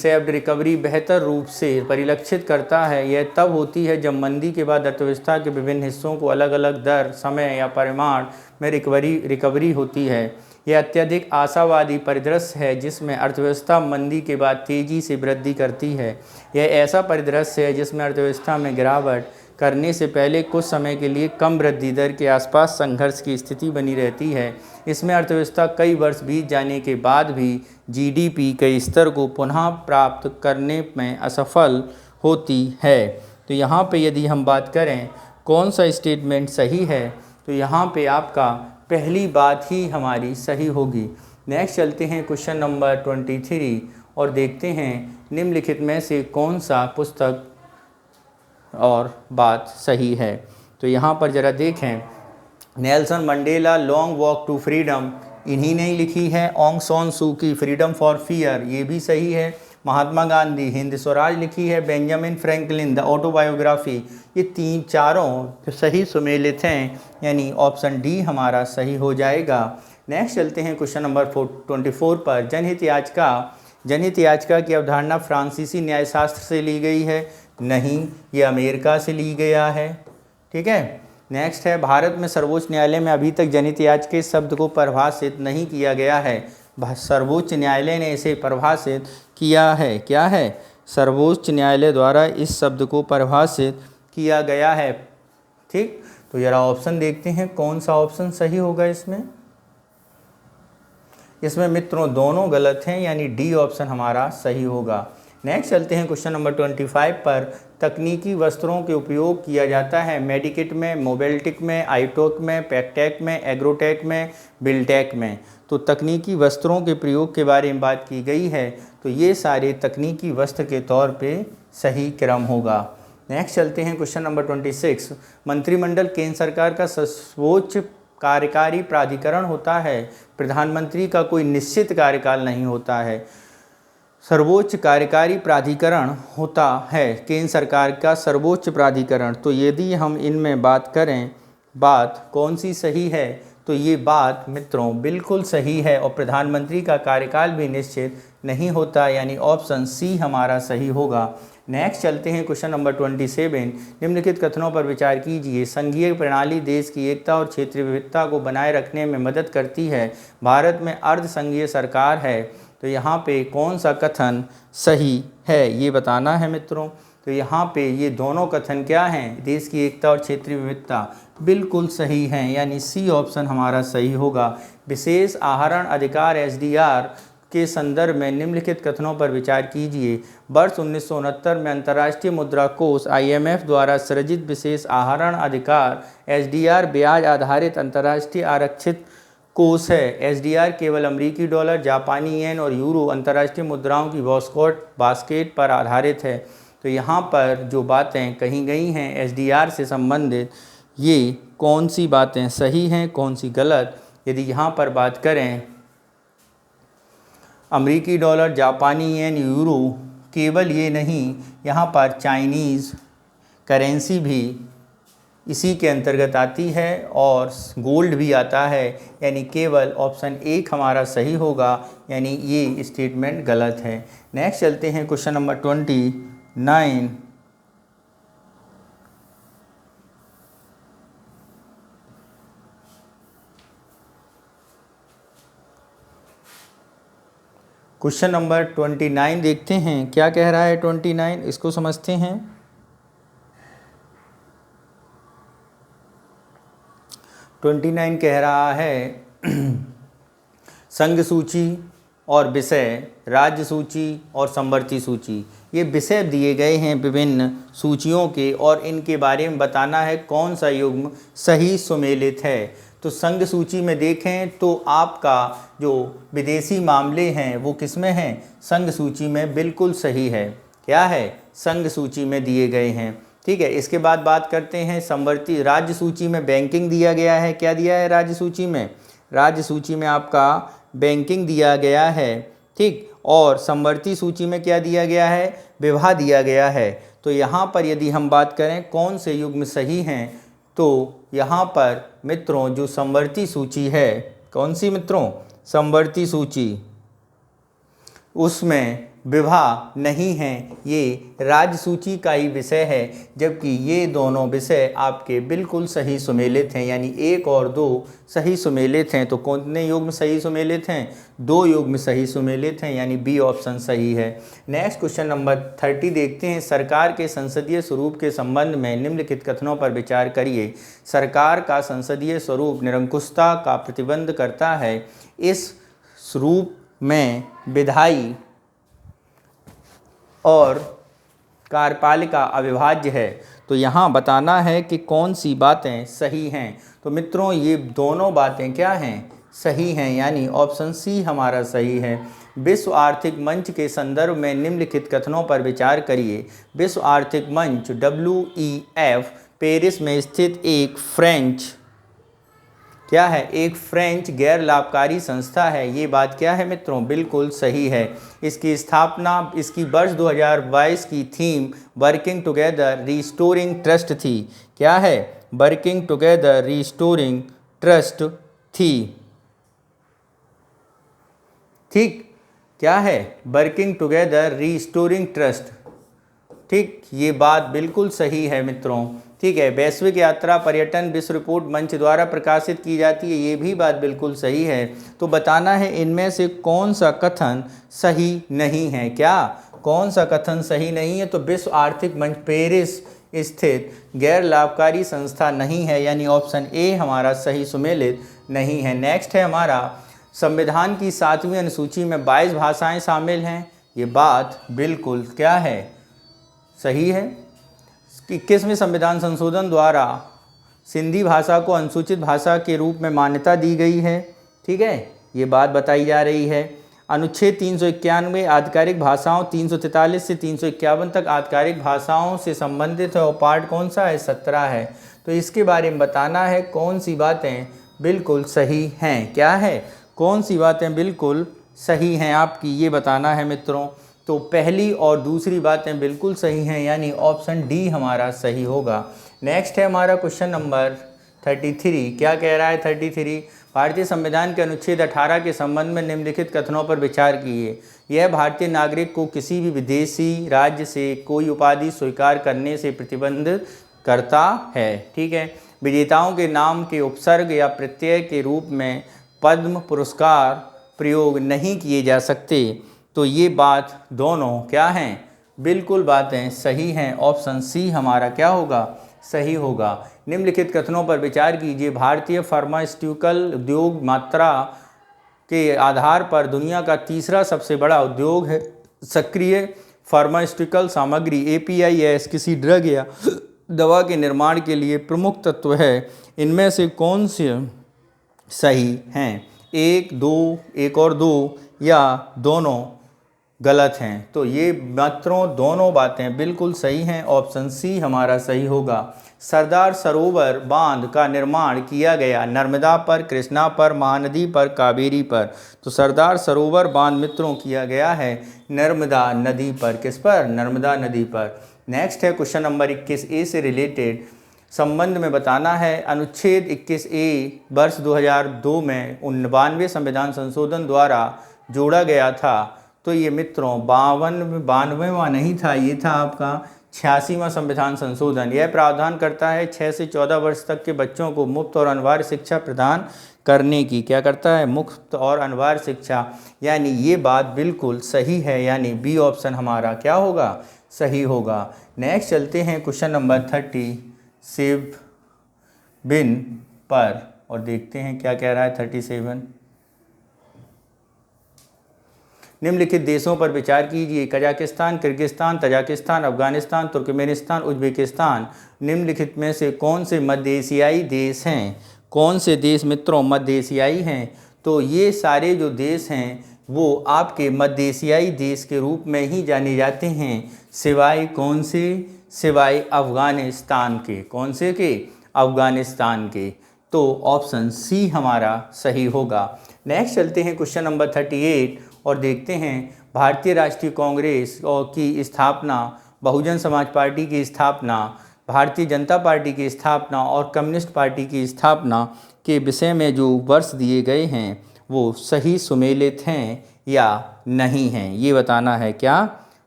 सेव्ड रिकवरी बेहतर रूप से परिलक्षित करता है। यह तब होती है जब मंदी के बाद अर्थव्यवस्था के विभिन्न हिस्सों को अलग अलग दर, समय या परिमाण में रिकवरी होती है। यह अत्यधिक आशावादी परिदृश्य है जिसमें अर्थव्यवस्था मंदी के बाद तेजी से वृद्धि करती है। यह ऐसा परिदृश्य है जिसमें अर्थव्यवस्था में गिरावट करने से पहले कुछ समय के लिए कम वृद्धि दर के आसपास संघर्ष की स्थिति बनी रहती है। इसमें अर्थव्यवस्था कई वर्ष बीत जाने के बाद भी GDP के स्तर को पुनः प्राप्त करने में असफल होती है। तो यहाँ पे यदि हम बात करें कौन सा स्टेटमेंट सही है, तो यहाँ पे आपका पहली बात ही हमारी सही होगी। नेक्स्ट चलते हैं क्वेश्चन नंबर 23 और देखते हैं निम्नलिखित में से कौन सा पुस्तक और बात सही है। तो यहाँ पर ज़रा देखें, Nelson Mandela Long Walk to Freedom इन्हीं ने लिखी है। ऑंग सॉन सू की फ्रीडम फॉर फियर, ये भी सही है। महात्मा गांधी हिंद स्वराज लिखी है। बेंजामिन फ्रैंकलिन द ऑटोबायोग्राफी, ये चारों सही सुमेलित हैं, यानी ऑप्शन डी हमारा सही हो जाएगा। नेक्स्ट चलते हैं क्वेश्चन नंबर 24 पर। जनहित याचिका की अवधारणा फ्रांसीसी न्यायशास्त्र से ली गई है? नहीं, ये अमेरिका से ली गया है। ठीक है। नेक्स्ट है, भारत में सर्वोच्च न्यायालय में अभी तक जनहित याचिका शब्द को परिभाषित नहीं किया गया है। सर्वोच्च न्यायालय ने इसे परिभाषित किया है। क्या है? सर्वोच्च न्यायालय द्वारा इस शब्द को परिभाषित किया गया है। ठीक, तो जरा ऑप्शन देखते हैं कौन सा ऑप्शन सही होगा इसमें मित्रों दोनों गलत हैं, यानी डी ऑप्शन हमारा सही होगा। नेक्स्ट चलते हैं क्वेश्चन नंबर 25 पर। तकनीकी वस्त्रों के उपयोग किया जाता है मेडिकिट में, मोबिलिटिक में, आईटोक में, पैकटेक में, एग्रोटेक में, बिल्टेक में। तो तकनीकी वस्त्रों के प्रयोग के बारे में बात की गई है, तो ये सारे तकनीकी वस्त्र के तौर पे सही क्रम होगा। नेक्स्ट चलते हैं क्वेश्चन नंबर 26। मंत्रिमंडल केंद्र सरकार का सर्वोच्च कार्यकारी प्राधिकरण होता है। प्रधानमंत्री का कोई निश्चित कार्यकाल नहीं होता है। सर्वोच्च कार्यकारी प्राधिकरण होता है केंद्र सरकार का सर्वोच्च प्राधिकरण। तो यदि हम इनमें बात करें, बात कौन सी सही है, तो ये बात मित्रों बिल्कुल सही है। और प्रधानमंत्री का कार्यकाल भी निश्चित नहीं होता, यानी ऑप्शन सी हमारा सही होगा। नेक्स्ट चलते हैं क्वेश्चन नंबर 27। निम्नलिखित कथनों पर विचार कीजिए। संघीय प्रणाली देश की एकता और क्षेत्रीय विविधता को बनाए रखने में मदद करती है। भारत में अर्ध संघीय सरकार है। तो यहाँ पे कौन सा कथन सही है ये बताना है मित्रों। तो यहाँ पे ये दोनों कथन क्या हैं, देश की एकता और क्षेत्रीय विविधता, बिल्कुल सही हैं, यानी सी ऑप्शन हमारा सही होगा। विशेष आहरण अधिकार एसडीआर के संदर्भ में निम्नलिखित कथनों पर विचार कीजिए। वर्ष 1969 में अंतर्राष्ट्रीय मुद्रा कोष IMF द्वारा सृजित विशेष आहरण अधिकार एसडीआर ब्याज आधारित अंतर्राष्ट्रीय आरक्षित कोष है। एसडीआर केवल अमेरिकी डॉलर, जापानी येन और यूरो अंतर्राष्ट्रीय मुद्राओं की बास्केट पर आधारित है। तो यहाँ पर जो बातें कही गई हैं एसडीआर से संबंधित, ये कौन सी बातें सही हैं, कौन सी गलत। यदि यहाँ पर बात करें, अमेरिकी डॉलर, जापानी येन, यूरो, केवल ये नहीं, यहाँ पर चाइनीज़ करेंसी भी इसी के अंतर्गत आती है और गोल्ड भी आता है, यानी केवल ऑप्शन 1 हमारा सही होगा, यानी ये स्टेटमेंट गलत है। नेक्स्ट चलते हैं क्वेश्चन नंबर 29। क्वेश्चन नंबर 29 देखते हैं क्या कह रहा है। 29 इसको समझते हैं। 29 कह रहा है संघ सूची और विषय, राज्य सूची और समवर्ती सूची, ये विषय दिए गए हैं विभिन्न सूचियों के, और इनके बारे में बताना है कौन सा युग्म सही सुमेलित है। तो संघ सूची में देखें तो आपका जो विदेशी मामले हैं वो किस में हैं, संघ सूची में बिल्कुल सही है। क्या है, संघ सूची में दिए गए हैं। ठीक है, इसके बाद बात करते हैं समवर्ती। राज्य सूची में बैंकिंग दिया गया है। क्या दिया है राज्य सूची में, राज्य सूची में आपका बैंकिंग दिया गया है। ठीक, और समवर्ती सूची में क्या दिया गया है, विवाह दिया गया है। तो यहाँ पर यदि हम बात करें कौन से युग्म सही हैं, तो यहाँ पर मित्रों जो समवर्ती सूची है, कौन सी मित्रों, समवर्ती सूची, उसमें विवाह नहीं है, ये राज्य सूची का ही विषय है। जबकि ये दोनों विषय आपके बिल्कुल सही सुमेलित हैं, यानी 1 और 2 सही सुमेलित हैं। तो कितने युग्म सही सुमेलित हैं, 2 युग्म सही सुमेलित हैं, यानी बी ऑप्शन सही है। नेक्स्ट क्वेश्चन नंबर 30 देखते हैं। सरकार के संसदीय स्वरूप के संबंध में निम्नलिखित कथनों पर विचार करिए। सरकार का संसदीय स्वरूप निरंकुशता का प्रतिबंध करता है। इस स्वरूप में विधायी और कार्यपालिका अविभाज्य है। तो यहाँ बताना है कि कौन सी बातें सही हैं। तो मित्रों ये दोनों बातें क्या हैं, सही हैं, यानी ऑप्शन सी हमारा सही है। विश्व आर्थिक मंच के संदर्भ में निम्नलिखित कथनों पर विचार करिए। विश्व आर्थिक मंच WEF पेरिस में स्थित एक फ्रेंच, क्या है, एक फ्रेंच गैर लाभकारी संस्था है। ये बात क्या है मित्रों, बिल्कुल सही है। इसकी स्थापना, इसकी वर्ष 2022 की theme working together restoring trust थी। क्या है, वर्किंग टुगेदर रिस्टोरिंग ट्रस्ट थी। ठीक, क्या है, वर्किंग टुगेदर रिस्टोरिंग ट्रस्ट। ठीक, ये बात बिल्कुल सही है मित्रों। ठीक है, वैश्विक यात्रा पर्यटन विश्व रिपोर्ट मंच द्वारा प्रकाशित की जाती है, ये भी बात बिल्कुल सही है। तो बताना है इनमें से कौन सा कथन सही नहीं है। क्या, कौन सा कथन सही नहीं है, तो विश्व आर्थिक मंच पेरिस स्थित गैर लाभकारी संस्था नहीं है, यानी ऑप्शन ए हमारा सही सुमेलित नहीं है। नेक्स्ट है हमारा संविधान की 7वीं अनुसूची में 22 भाषाएं शामिल हैं। ये बात बिल्कुल क्या है, सही है। 21वें संविधान संशोधन द्वारा सिंधी भाषा को अनुसूचित भाषा के रूप में मान्यता दी गई है। ठीक है, ये बात बताई जा रही है। अनुच्छेद 391 आधिकारिक भाषाओं 343 से 351 तक आधिकारिक भाषाओं से संबंधित है और पार्ट कौन सा है, 17 है। तो इसके बारे में बताना है कौन सी बातें बिल्कुल सही हैं। क्या है, कौन सी बातें बिल्कुल सही हैं आपकी, ये बताना है मित्रों। तो पहली और दूसरी बातें बिल्कुल सही हैं, यानी ऑप्शन डी हमारा सही होगा। नेक्स्ट है हमारा क्वेश्चन नंबर 33। क्या कह रहा है 33? भारतीय संविधान के अनुच्छेद 18 के संबंध में निम्नलिखित कथनों पर विचार कीजिए। यह भारतीय नागरिक को किसी भी विदेशी राज्य से कोई उपाधि स्वीकार करने से प्रतिबंधित करता है। ठीक है, विजेताओं के नाम के उपसर्ग या प्रत्यय के रूप में पद्म पुरस्कार प्रयोग नहीं किए जा सकते। तो ये बात दोनों क्या हैं, बिल्कुल बातें सही हैं। ऑप्शन सी हमारा क्या होगा, सही होगा। निम्नलिखित कथनों पर विचार कीजिए। भारतीय फार्मास्यूटिकल उद्योग मात्रा के आधार पर दुनिया का तीसरा सबसे बड़ा उद्योग है। सक्रिय फार्मास्यूटिकल सामग्री APIs किसी ड्रग या दवा के निर्माण के लिए प्रमुख तत्व है। इनमें से कौन से सही हैं? एक और दो या दोनों गलत हैं? तो ये मित्रों दोनों बातें बिल्कुल सही हैं। ऑप्शन सी हमारा सही होगा। सरदार सरोवर बांध का निर्माण किया गया नर्मदा पर, कृष्णा पर, महानदी पर, कावेरी पर। तो सरदार सरोवर बांध मित्रों किया गया है नर्मदा नदी पर। किस पर? नर्मदा नदी पर। नेक्स्ट है क्वेश्चन नंबर 21A से रिलेटेड संबंध में बताना है। अनुच्छेद 21A वर्ष 2002 में 92वें संविधान संशोधन द्वारा जोड़ा गया था। तो ये मित्रों 92वां नहीं था, ये था आपका 86वां संविधान संशोधन। यह प्रावधान करता है 6 से 14 वर्ष तक के बच्चों को मुफ्त और अनिवार्य शिक्षा प्रदान करने की। क्या करता है? मुफ्त और अनिवार्य शिक्षा। यानी ये बात बिल्कुल सही है, यानी बी ऑप्शन हमारा क्या होगा, सही होगा। नेक्स्ट चलते हैं क्वेश्चन नंबर 37 पर और देखते हैं क्या कह रहा है 37। निम्नलिखित देशों पर विचार कीजिए। Kazakhstan, Kyrgyzstan, Tajikistan, Afghanistan, Turkmenistan, Uzbekistan. निम्नलिखित में से कौन से मध्य एशियाई देश हैं? कौन से देश मित्रों मध्य एशियाई हैं? तो ये सारे जो देश हैं वो आपके मध्य एशियाई देश के रूप में ही जाने जाते हैं, सिवाय कौन से? सिवाय अफ़गानिस्तान के। कौन से के? अफ़गानिस्तान के। तो ऑप्शन सी हमारा सही होगा। नेक्स्ट चलते हैं क्वेश्चन नंबर 38 और देखते हैं भारतीय राष्ट्रीय कांग्रेस की स्थापना, बहुजन समाज पार्टी की स्थापना, भारतीय जनता पार्टी की स्थापना और कम्युनिस्ट पार्टी की स्थापना के विषय में जो वर्ष दिए गए हैं वो सही सुमेलित हैं या नहीं हैं, ये बताना है। क्या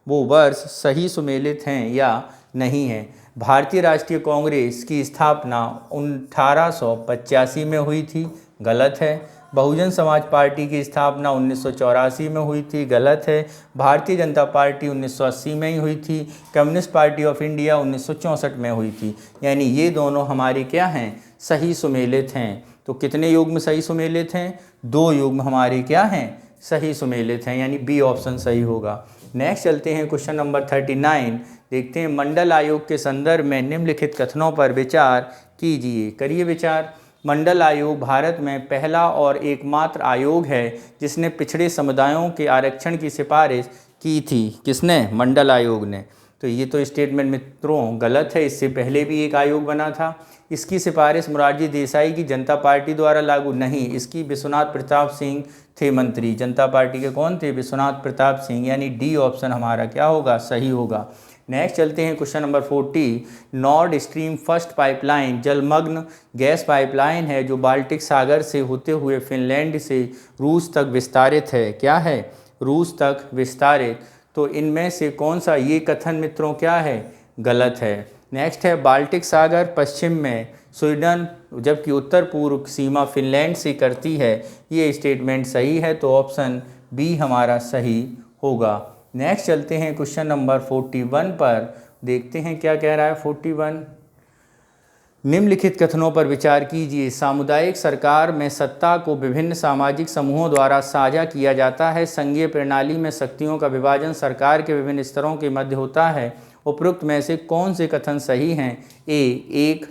वो वर्ष सही सुमेलित हैं या नहीं हैं? भारतीय राष्ट्रीय कांग्रेस की स्थापना 1885 में हुई थी, गलत है। बहुजन समाज पार्टी की स्थापना 1984 में हुई थी, गलत है। भारतीय जनता पार्टी 1980 में ही हुई थी। कम्युनिस्ट पार्टी ऑफ इंडिया 1964 में हुई थी। यानी ये दोनों हमारे क्या हैं, सही सुमेलित हैं। तो कितने युग्म सही सुमेलित हैं? 2 युग्म हमारे क्या हैं, सही सुमेलित हैं, यानी बी ऑप्शन सही होगा। नेक्स्ट चलते हैं क्वेश्चन नंबर 39, देखते हैं मंडल आयोग के संदर्भ में निम्नलिखित कथनों पर विचार कीजिए। करिए विचार। मंडल आयोग भारत में पहला और एकमात्र आयोग है जिसने पिछड़े समुदायों के आरक्षण की सिफारिश की थी। किसने? मंडल आयोग ने। तो ये तो स्टेटमेंट मित्रों गलत है, इससे पहले भी एक आयोग बना था। इसकी सिफारिश मोरारजी देसाई की जनता पार्टी द्वारा लागू नहीं, इसकी विश्वनाथ प्रताप सिंह थे मंत्री। जनता पार्टी के कौन थे? विश्वनाथ प्रताप सिंह। यानी डी ऑप्शन हमारा क्या होगा, सही होगा। नेक्स्ट चलते हैं question number 40। Nord stream first pipeline जलमग्न गैस पाइपलाइन है जो बाल्टिक सागर से होते हुए फिनलैंड से रूस तक विस्तारित है। क्या है? रूस तक विस्तारित। तो इनमें से कौन सा ये कथन मित्रों क्या है, गलत है। नेक्स्ट है बाल्टिक सागर पश्चिम में स्वीडन जबकि उत्तर पूर्व सीमा फिनलैंड से करती है, ये स्टेटमेंट सही है। तो ऑप्शन बी हमारा सही होगा। नेक्स्ट चलते हैं क्वेश्चन नंबर 41 पर, देखते हैं क्या कह रहा है 41। निम्नलिखित कथनों पर विचार कीजिए। सामुदायिक सरकार में सत्ता को विभिन्न सामाजिक समूहों द्वारा साझा किया जाता है। संघीय प्रणाली में शक्तियों का विभाजन सरकार के विभिन्न स्तरों के मध्य होता है। उपरोक्त में से कौन से कथन सही हैं? एक,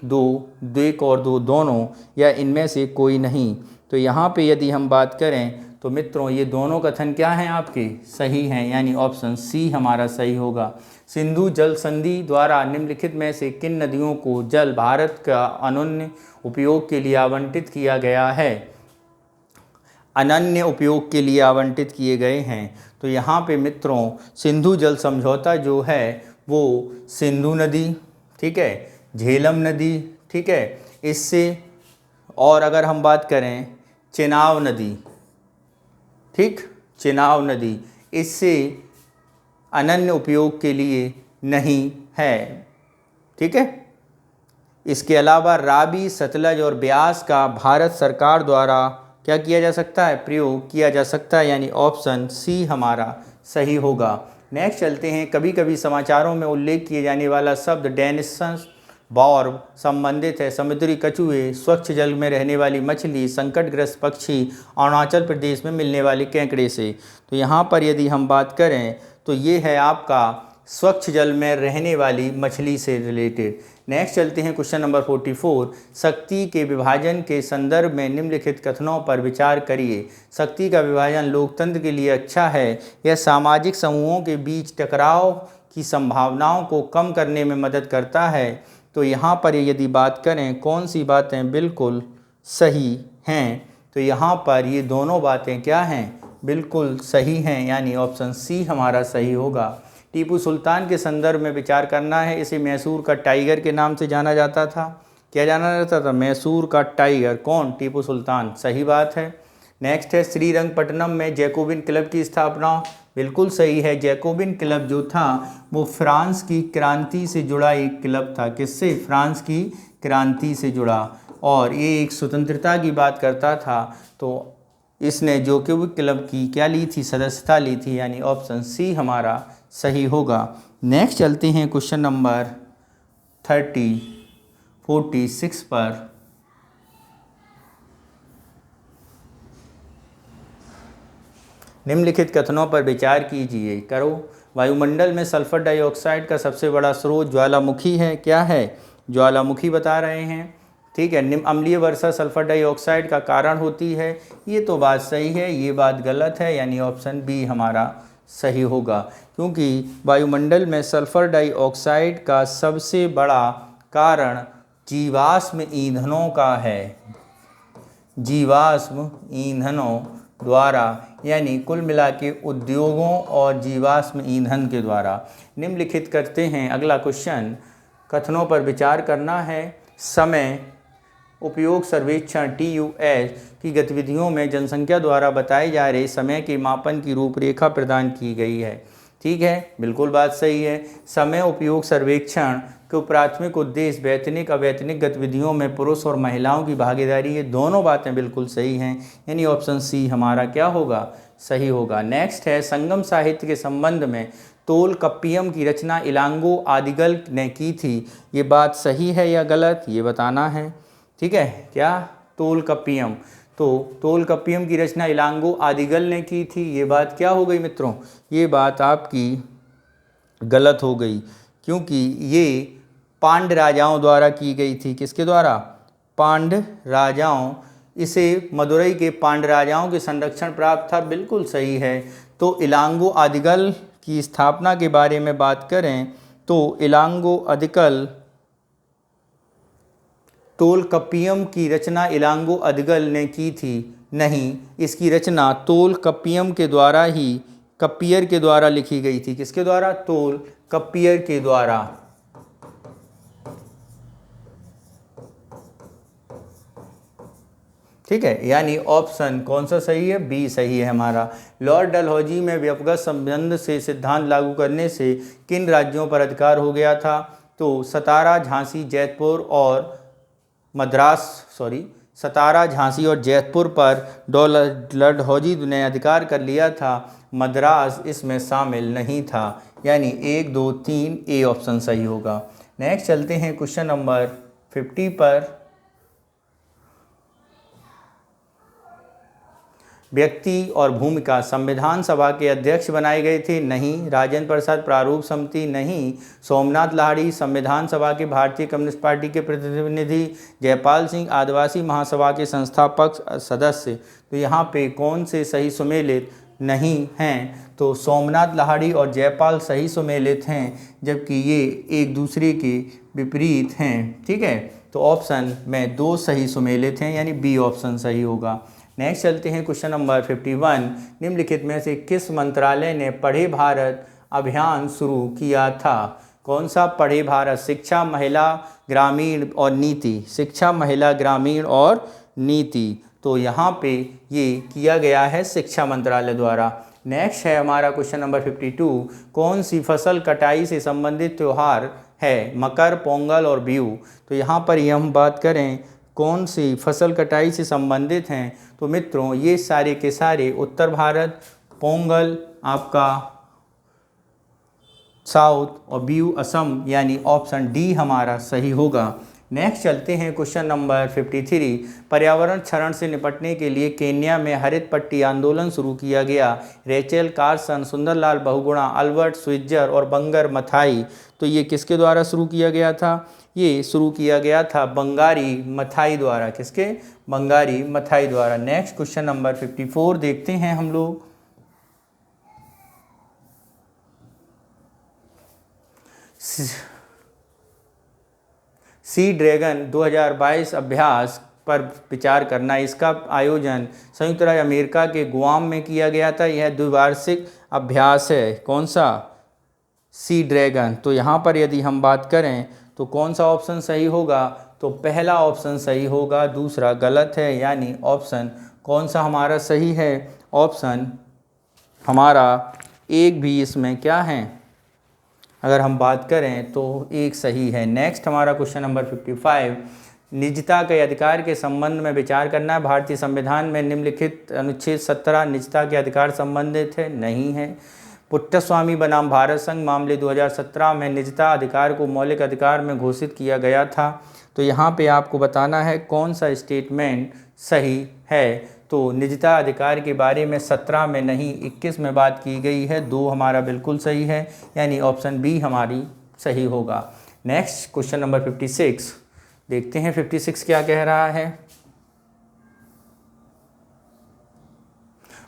एक और दो दोनों, या इनमें से कोई नहीं? तो यहाँ पे यदि हम बात करें तो मित्रों ये दोनों कथन क्या हैं आपके, सही हैं, यानी ऑप्शन सी हमारा सही होगा। सिंधु जल संधि द्वारा निम्नलिखित में से किन नदियों को जल भारत का अनन्य उपयोग के लिए आवंटित किया गया है? अनन्य उपयोग के लिए आवंटित किए गए हैं। तो यहाँ पे मित्रों सिंधु जल समझौता जो है वो सिंधु नदी, ठीक है, झेलम नदी, ठीक है, इससे, और अगर हम बात करें चेनाब नदी, ठीक, चेनाब नदी, इससे अनन्य उपयोग के लिए नहीं है, ठीक है। इसके अलावा रावी, सतलज और ब्यास का भारत सरकार द्वारा क्या किया जा सकता है? प्रयोग किया जा सकता है, यानी ऑप्शन सी हमारा सही होगा। नेक्स्ट चलते हैं। कभी कभी समाचारों में उल्लेख किए जाने वाला शब्द डेनिसन बॉर्ब संबंधित है समुद्री कछुए, स्वच्छ जल में रहने वाली मछली, संकटग्रस्त पक्षी, अरुणाचल प्रदेश में मिलने वाले केकड़े से। तो यहाँ पर यदि हम बात करें तो ये है आपका स्वच्छ जल में रहने वाली मछली से रिलेटेड। नेक्स्ट चलते हैं क्वेश्चन नंबर 44। शक्ति के विभाजन के संदर्भ में निम्नलिखित कथनों पर विचार करिए। शक्ति का विभाजन लोकतंत्र के लिए अच्छा है। यह सामाजिक समूहों के बीच टकराव की संभावनाओं को कम करने में मदद करता है। तो यहाँ पर यदि बात करें कौन सी बातें बिल्कुल सही हैं, तो यहाँ पर ये दोनों बातें क्या हैं? बिल्कुल सही हैं, यानी ऑप्शन सी हमारा सही होगा। टीपू सुल्तान के संदर्भ में विचार करना है। इसे मैसूर का टाइगर के नाम से जाना जाता था। क्या जाना जाता था? मैसूर का टाइगर। कौन? टीपू सुल्तान। सही बात है। नेक्स्ट है श्रीरंगपट्टनम में जैकोबिन क्लब की स्थापना। बिल्कुल सही है। जैकोबिन क्लब जो था वो फ्रांस की क्रांति से जुड़ा एक क्लब था। किससे? फ्रांस की क्रांति से जुड़ा, और ये एक स्वतंत्रता की बात करता था। तो इसने जैकोबिन क्लब की क्या ली थी? सदस्यता ली थी, यानी ऑप्शन सी हमारा सही होगा। नेक्स्ट चलते हैं क्वेश्चन नंबर 46 पर। निम्नलिखित कथनों पर विचार कीजिए। करो। वायुमंडल में सल्फर डाइऑक्साइड का सबसे बड़ा स्रोत ज्वालामुखी है। क्या है? ज्वालामुखी बता रहे हैं, ठीक है। निम्न अम्लीय वर्षा सल्फर डाइऑक्साइड का कारण होती है। ये तो बात सही है, ये बात गलत है, यानी ऑप्शन बी हमारा सही होगा, क्योंकि वायुमंडल में सल्फर डाइऑक्साइड का सबसे बड़ा कारण जीवाश्म ईंधनों का है। जीवाश्म ईंधनों द्वारा, यानी कुल मिला के उद्योगों और जीवाश्म ईंधन के द्वारा। निम्नलिखित करते हैं अगला क्वेश्चन। कथनों पर विचार करना है। समय उपयोग सर्वेक्षण TUS की गतिविधियों में जनसंख्या द्वारा बताए जा रहे समय के मापन की रूपरेखा प्रदान की गई है। ठीक है, बिल्कुल बात सही है। समय उपयोग सर्वेक्षण के प्राथमिक उद्देश्य वैतनिक अवैतनिक गतिविधियों में पुरुष और महिलाओं की भागीदारी, ये दोनों बातें बिल्कुल सही हैं, यानी ऑप्शन सी हमारा क्या होगा? सही होगा। नेक्स्ट है संगम साहित्य के संबंध में तोलकप्पियम की रचना इलांगो आदिगल ने की थी। ये बात सही है या गलत, ये बताना है। ठीक है, क्या? तोलकप्पियम। तो तोलकप्पियम की रचना इलांगो आदिगल ने की थी। ये बात क्या हो गई मित्रों? ये बात आपकी गलत हो गई, क्योंकि ये पांड्य राजाओं द्वारा की गई थी। किसके द्वारा? पांड्य राजाओं। इसे मदुरई के पांड्य राजाओं के संरक्षण प्राप्त था। बिल्कुल सही है। तो इलांगो आदिगल की स्थापना के बारे में बात करें तो इलांगो आदिगल तोलकप्पियम की रचना इलांगो आदिगल ने की थी। नहीं, इसकी रचना तोलकप्पियम के द्वारा ही कप्पियर के द्वारा लिखी गई थी। किसके द्वारा? तोलकप्पियर के द्वारा। ठीक है, यानी ऑप्शन कौन सा सही है? बी सही है हमारा। लॉर्ड डलहौजी में व्यक्तिगत संबंध से सिद्धांत लागू करने से किन राज्यों पर अधिकार हो गया था? तो सतारा, झांसी, जयपुर और सतारा, झांसी और जयपुर पर डलहौजी ने अधिकार कर लिया था। मद्रास इसमें शामिल नहीं था, यानी 1, 2, 3 ए ऑप्शन सही होगा। नेक्स्ट चलते हैं क्वेश्चन नंबर 50 पर। व्यक्ति और भूमिका संविधान सभा के अध्यक्ष बनाए गए थे। नहीं। राजेंद्र प्रसाद प्रारूप समिति। नहीं। सोमनाथ लाहिड़ी संविधान सभा के भारतीय कम्युनिस्ट पार्टी के प्रतिनिधि। जयपाल सिंह आदिवासी महासभा के संस्थापक सदस्य। तो यहाँ पे कौन से सही सुमेलित नहीं हैं। तो सोमनाथ लाहिड़ी और जयपाल सही सुमेलित हैं, जबकि ये एक दूसरे के विपरीत हैं। ठीक है, तो ऑप्शन में 2 सही सुमेलित हैं, यानी बी ऑप्शन सही होगा। नेक्स्ट चलते हैं क्वेश्चन नंबर 51। निम्नलिखित में से किस मंत्रालय ने पढ़े भारत अभियान शुरू किया था? कौन सा पढ़े भारत? शिक्षा, महिला, ग्रामीण और नीति। शिक्षा, महिला, ग्रामीण और नीति। तो यहाँ पे ये किया गया है शिक्षा मंत्रालय द्वारा। नेक्स्ट है हमारा क्वेश्चन नंबर 52। कौन सी फसल कटाई से संबंधित त्यौहार है? मकर, पोंगल और बिहू। तो यहाँ पर ये हम बात करें कौन सी फसल कटाई से संबंधित हैं, तो मित्रों ये सारे के सारे उत्तर भारत, पोंगल आपका साउथ और बिहू असम, यानी ऑप्शन डी हमारा सही होगा। नेक्स्ट चलते हैं क्वेश्चन नंबर 53। पर्यावरण क्षरण से निपटने के लिए केन्या में हरित पट्टी आंदोलन शुरू किया गया। Rachel Carson, Sunderlal Bahuguna, Albert Schweitzer और बंगर मथाई। तो ये किसके द्वारा शुरू किया गया था? ये शुरू किया गया था बंगारी मथाई द्वारा। किसके? बंगारी मथाई द्वारा। नेक्स्ट क्वेश्चन नंबर 54 देखते हैं हम लोग। सी ड्रैगन 2022 अभ्यास पर विचार करना। इसका आयोजन संयुक्त राज्य अमेरिका के गुआम में किया गया था। यह द्विवार्षिक अभ्यास है। कौन सा? Sea dragon. तो यहाँ पर यदि हम बात करें तो कौन सा ऑप्शन सही होगा? तो पहला ऑप्शन सही होगा, दूसरा गलत है, यानी ऑप्शन कौन सा हमारा सही है? ऑप्शन हमारा एक भी इसमें क्या है, अगर हम बात करें तो एक सही है। नेक्स्ट हमारा क्वेश्चन नंबर 55। निजता के अधिकार के संबंध में विचार करना है। भारतीय संविधान में निम्नलिखित अनुच्छेद 17 निजता के अधिकार संबंधित है? नहीं है। पुट्टस्वामी बनाम भारत संघ मामले 2017 में निजता अधिकार को मौलिक अधिकार में घोषित किया गया था। तो यहाँ पे आपको बताना है कौन सा स्टेटमेंट सही है। तो निजता अधिकार के बारे में 17 में नहीं 21 में बात की गई है। 2 हमारा बिल्कुल सही है, यानी ऑप्शन बी हमारी सही होगा। नेक्स्ट क्वेश्चन नंबर 56 देखते हैं 56 क्या कह रहा है।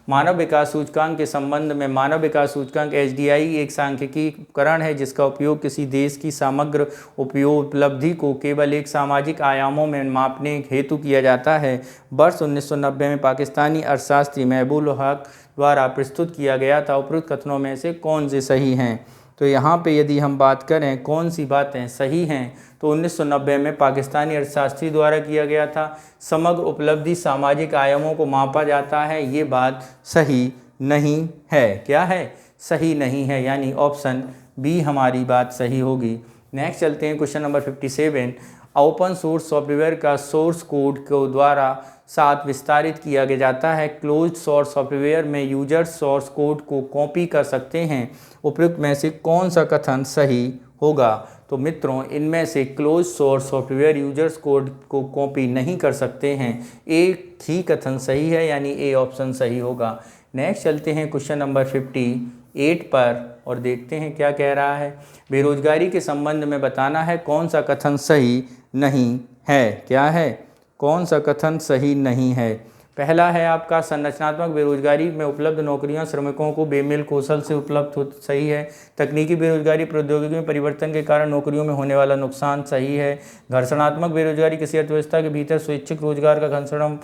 मानव विकास सूचकांक के संबंध में। मानव विकास सूचकांक HDI एक सांख्यिकी उपकरण है जिसका उपयोग किसी देश की समग्र उपलब्धि को केवल एक सामाजिक आयामों में मापने हेतु किया जाता है। वर्ष 1990 में पाकिस्तानी अर्थशास्त्री महबूब उल हक द्वारा प्रस्तुत किया गया था। उपरोक्त कथनों में से कौन से सही हैं? तो यहाँ पे यदि हम बात करें कौन सी बातें सही हैं, तो 1990 में पाकिस्तानी अर्थशास्त्री द्वारा किया गया था। समग्र उपलब्धि सामाजिक आयामों को मापा जाता है, ये बात सही नहीं है। क्या है? सही नहीं है, यानी ऑप्शन बी हमारी बात सही होगी। नेक्स्ट चलते हैं question number 57। Open source software का सोर्स कोड को द्वारा साथ विस्तारित किया जाता है। क्लोज्ड सोर्स सॉफ्टवेयर में यूजर सोर्स कोड को कॉपी कर सकते हैं। उपयुक्त में से कौन सा कथन सही होगा? तो मित्रों इनमें से close source software users code को कॉपी नहीं कर सकते हैं। एक ही कथन सही है, यानी ए ऑप्शन सही होगा। नेक्स्ट चलते हैं क्वेश्चन नंबर 58 पर और देखते हैं क्या कह रहा है। बेरोजगारी के संबंध में बताना है कौन सा कथन सही नहीं है। क्या है? कौन सा कथन सही नहीं है? पहला है आपका संरचनात्मक बेरोजगारी में उपलब्ध नौकरियां श्रमिकों को बेमेल कौशल से उपलब्ध हो, सही है। तकनीकी बेरोजगारी प्रौद्योगिकी में परिवर्तन के कारण नौकरियों में होने वाला नुकसान, सही है। घर्षणात्मक बेरोजगारी किसी अर्थव्यवस्था के भीतर स्वैच्छिक रोजगार का घर्षण,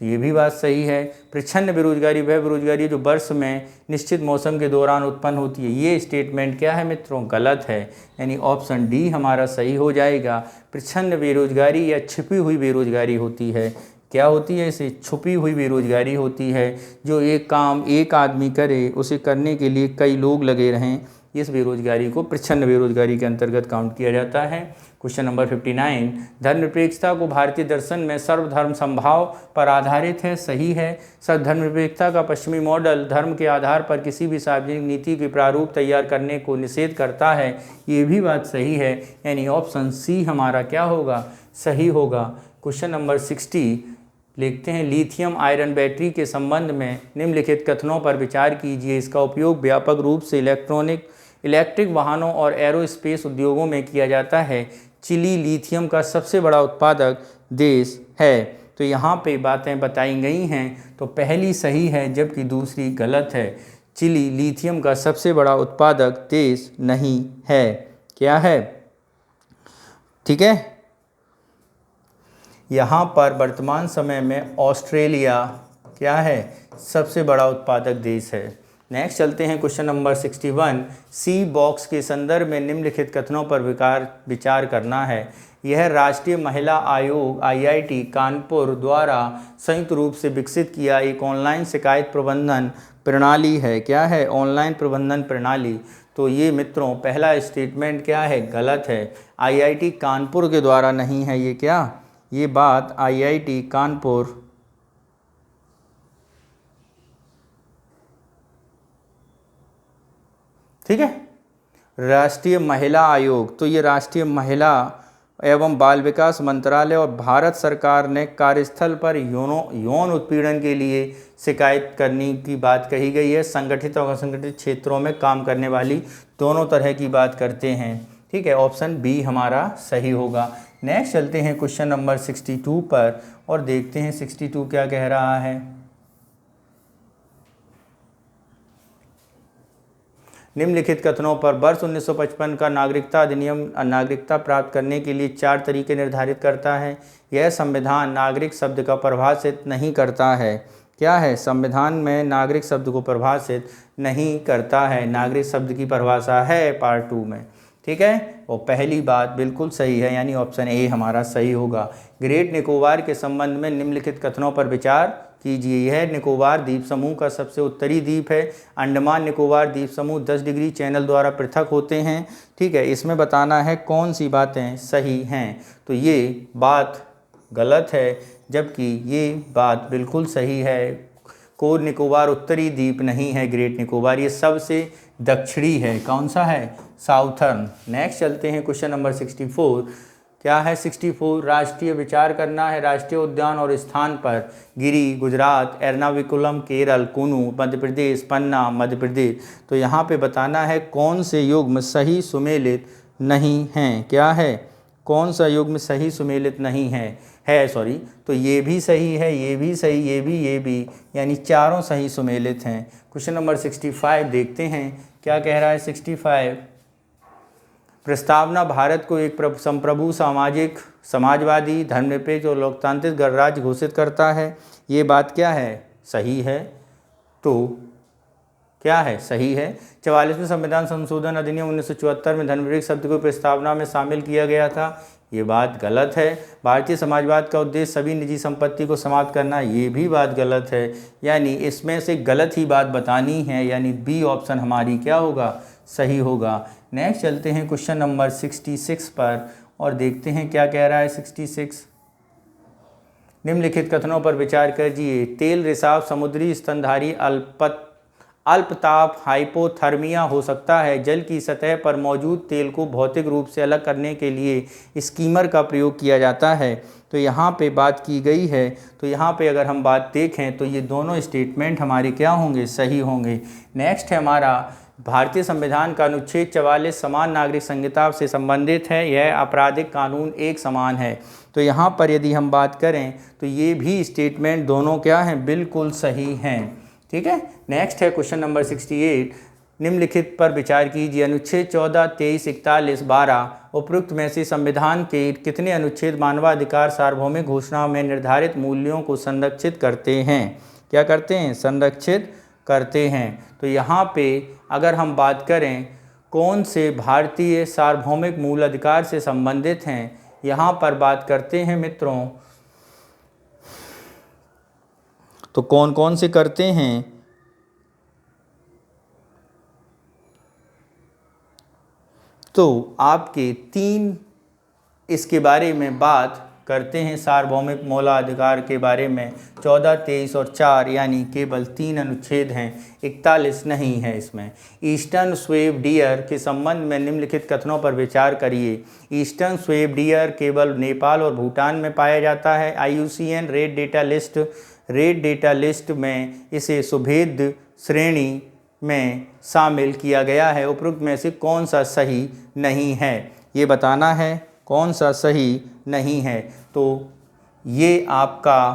ये भी बात सही है। प्रच्छन्न बेरोजगारी वह बेरोजगारी जो वर्ष में निश्चित मौसम के दौरान उत्पन्न होती है। ये स्टेटमेंट क्या है मित्रों? गलत है, यानी ऑप्शन डी हमारा सही हो जाएगा। प्रच्छन्न बेरोजगारी या छिपी हुई बेरोजगारी होती है। क्या होती है? इसे छुपी हुई बेरोजगारी होती है। जो एक काम एक आदमी करे उसे करने के लिए कई लोग लगे रहें, इस बेरोजगारी को प्रच्छन्न बेरोजगारी के अंतर्गत काउंट किया जाता है। Question number 59। धर्मनिरपेक्षता को भारतीय दर्शन में सर्वधर्म समभाव पर आधारित है, सही है। धर्मनिरपेक्षता का पश्चिमी मॉडल धर्म के आधार पर किसी भी सार्वजनिक नीति के प्रारूप तैयार करने को निषेध करता है, ये भी बात सही है, यानी ऑप्शन सी हमारा क्या होगा? सही होगा। क्वेश्चन नंबर 60 लिखते हैं। लिथियम आयरन बैटरी के संबंध में निम्नलिखित कथनों पर विचार कीजिए। इसका उपयोग व्यापक रूप से इलेक्ट्रिक वाहनों और एरोस्पेस उद्योगों में किया जाता है। चिली लिथियम का सबसे बड़ा उत्पादक देश है। तो तो यहाँ पे बातें बताई गई हैं, तो पहली सही है जबकि दूसरी गलत है। चिली लिथियम का सबसे बड़ा उत्पादक देश नहीं है। क्या है? ठीक है, यहाँ पर वर्तमान समय में ऑस्ट्रेलिया क्या है? सबसे बड़ा उत्पादक देश है। नेक्स्ट चलते हैं क्वेश्चन नंबर 61। सी बॉक्स के संदर्भ में निम्नलिखित कथनों पर विचार करना है। यह राष्ट्रीय महिला आयोग आईआईटी कानपुर द्वारा संयुक्त रूप से विकसित किया एक ऑनलाइन शिकायत प्रबंधन प्रणाली है। क्या है? ऑनलाइन प्रबंधन प्रणाली। तो ये मित्रों पहला स्टेटमेंट क्या है? गलत है। आईआईटी कानपुर के द्वारा नहीं है ये। क्या ये बात? आईआईटी कानपुर ठीक है, राष्ट्रीय महिला आयोग, तो ये राष्ट्रीय महिला एवं बाल विकास मंत्रालय और भारत सरकार ने कार्यस्थल पर यौन उत्पीड़न के लिए शिकायत करने की बात कही गई है। संगठित और असंगठित क्षेत्रों में काम करने वाली दोनों तरह की बात करते हैं। ठीक है, ऑप्शन बी हमारा सही होगा। नेक्स्ट चलते हैं क्वेश्चन नंबर 62 पर और देखते हैं 62 क्या कह रहा है। निम्नलिखित कथनों पर वर्ष 1955 का नागरिकता अधिनियम नागरिकता प्राप्त करने के लिए 4 तरीके निर्धारित करता है। यह संविधान नागरिक शब्द का परिभाषित नहीं करता है। क्या है? संविधान में नागरिक शब्द को परिभाषित नहीं करता है। नागरिक शब्द की परिभाषा है पार्ट 2 में। ठीक है, और पहली बात बिल्कुल सही है, यानी ऑप्शन ए हमारा सही होगा। ग्रेट निकोबार के संबंध में निम्नलिखित कथनों पर विचार कीजिए। यह निकोबार द्वीप समूह का सबसे उत्तरी द्वीप है। अंडमान निकोबार द्वीप समूह 10 डिग्री चैनल द्वारा पृथक होते हैं। ठीक है, इसमें बताना है कौन सी बातें सही हैं। तो ये बात गलत है जबकि ये बात बिल्कुल सही है। कोर निकोबार उत्तरी द्वीप नहीं है, ग्रेट निकोबार ये सबसे दक्षिणी है। कौन सा है? साउथर्न। नेक्स्ट चलते हैं क्वेश्चन नंबर 64। क्या है 64? राष्ट्रीय विचार करना है। राष्ट्रीय उद्यान और स्थान पर गिरी गुजरात, एर्नाकुलम केरल, कुनू मध्य प्रदेश, पन्ना मध्य प्रदेश। तो यहाँ पे बताना है कौन से युग्म सही सुमेलित नहीं हैं। क्या है? कौन सा युग्म सही सुमेलित नहीं है सॉरी, तो ये भी सही है, ये भी सही, ये भी, यानी चारों सही सुमेलित हैं। क्वेश्चन नंबर 65 देखते हैं क्या कह रहा है 65। प्रस्तावना भारत को एक संप्रभु सामाजिक समाजवादी धर्मनिरपेक्ष और लोकतांत्रिक गणराज्य घोषित करता है। ये बात क्या है? सही है। तो क्या है? सही है। 44वें संविधान संशोधन अधिनियम 1974 में धर्मनिरपेक्ष शब्द को प्रस्तावना में शामिल किया गया था। ये बात गलत है। भारतीय समाजवाद का उद्देश्य सभी निजी संपत्ति को समाप्त करना, ये भी बात गलत है। यानी इसमें से गलत ही बात बतानी है, यानी बी ऑप्शन हमारी क्या होगा? सही होगा। नेक्स्ट चलते हैं क्वेश्चन नंबर 66 पर और देखते हैं क्या कह रहा है 66। निम्नलिखित कथनों पर विचार कीजिए। तेल रिसाव समुद्री स्तनधारी अल्पताप हाइपोथर्मिया हो सकता है। जल की सतह पर मौजूद तेल को भौतिक रूप से अलग करने के लिए स्कीमर का प्रयोग किया जाता है। तो यहाँ पे बात की गई है। तो यहाँ पे अगर हम बात देखें तो ये दोनों स्टेटमेंट हमारे क्या होंगे? सही होंगे। नेक्स्ट है हमारा भारतीय संविधान का अनुच्छेद 44 समान नागरिक संहिता से संबंधित है। यह आपराधिक कानून एक समान है। तो यहाँ पर यदि हम बात करें तो ये भी स्टेटमेंट दोनों क्या हैं? बिल्कुल सही हैं। ठीक है, नेक्स्ट है क्वेश्चन नंबर 68। निम्नलिखित पर विचार कीजिए। अनुच्छेद 14, 23, 41, 12 उपरोक्त में से संविधान के कितने अनुच्छेद मानवाधिकार सार्वभौमिक घोषणा में निर्धारित मूल्यों को संरक्षित करते हैं? क्या करते हैं? संरक्षित करते हैं। तो यहाँ पे अगर हम बात करें कौन से भारतीय सार्वभौमिक मूल अधिकार से संबंधित हैं, यहाँ पर बात करते हैं मित्रों, तो कौन कौन से करते हैं? तो आपके 3 इसके बारे में बात करते हैं। सार्वभौमिक मौलिकाधिकार के बारे में 14, 23 और 4 यानी केवल 3 अनुच्छेद हैं, 41 नहीं है इसमें। ईस्टर्न स्वेव डियर के संबंध में निम्नलिखित कथनों पर विचार करिए। ईस्टर्न स्वेव डियर केवल नेपाल और भूटान में पाया जाता है। IUCN रेड डेटा लिस्ट में इसे सुभेद श्रेणी में शामिल किया गया है। उपरोक्त में से कौन सा सही नहीं है? ये बताना है कौन सा सही नहीं है। तो ये आपका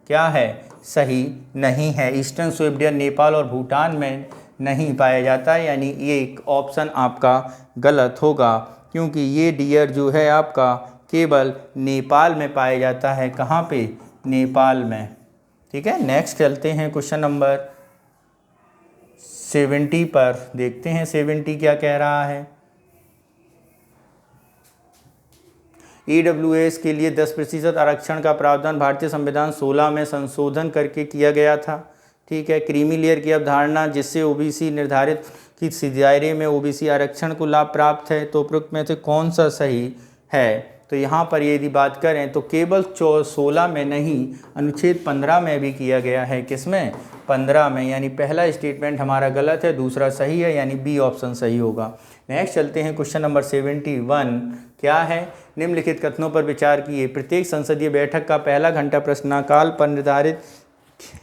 क्या है, सही नहीं है। ईस्टर्न स्विफ्ट डियर नेपाल और भूटान में नहीं पाया जाता है, यानी ये एक ऑप्शन आपका गलत होगा, क्योंकि ये डियर जो है आपका केवल नेपाल में पाया जाता है। कहाँ पे, नेपाल में। ठीक है, नेक्स्ट चलते हैं क्वेश्चन नंबर 70 पर, देखते हैं 70 क्या कह रहा है। EWS के लिए 10% आरक्षण का प्रावधान भारतीय संविधान 16 में संशोधन करके किया गया था। ठीक है, क्रीमी लेयर की अवधारणा जिससे ओबीसी निर्धारित की दायरे में ओबीसी आरक्षण को लाभ प्राप्त है, तो उपरोक्त में से कौन सा सही है। तो यहाँ पर यदि बात करें तो केवल 16 में नहीं, अनुच्छेद 15 में भी किया गया है। किसमें, 15 में, यानी पहला स्टेटमेंट हमारा गलत है, दूसरा सही है, यानी बी ऑप्शन सही होगा। नेक्स्ट चलते हैं क्वेश्चन नंबर 71 क्या है, निम्नलिखित कथनों पर विचार किए। प्रत्येक संसदीय बैठक का पहला घंटा प्रश्नकाल पर निर्धारित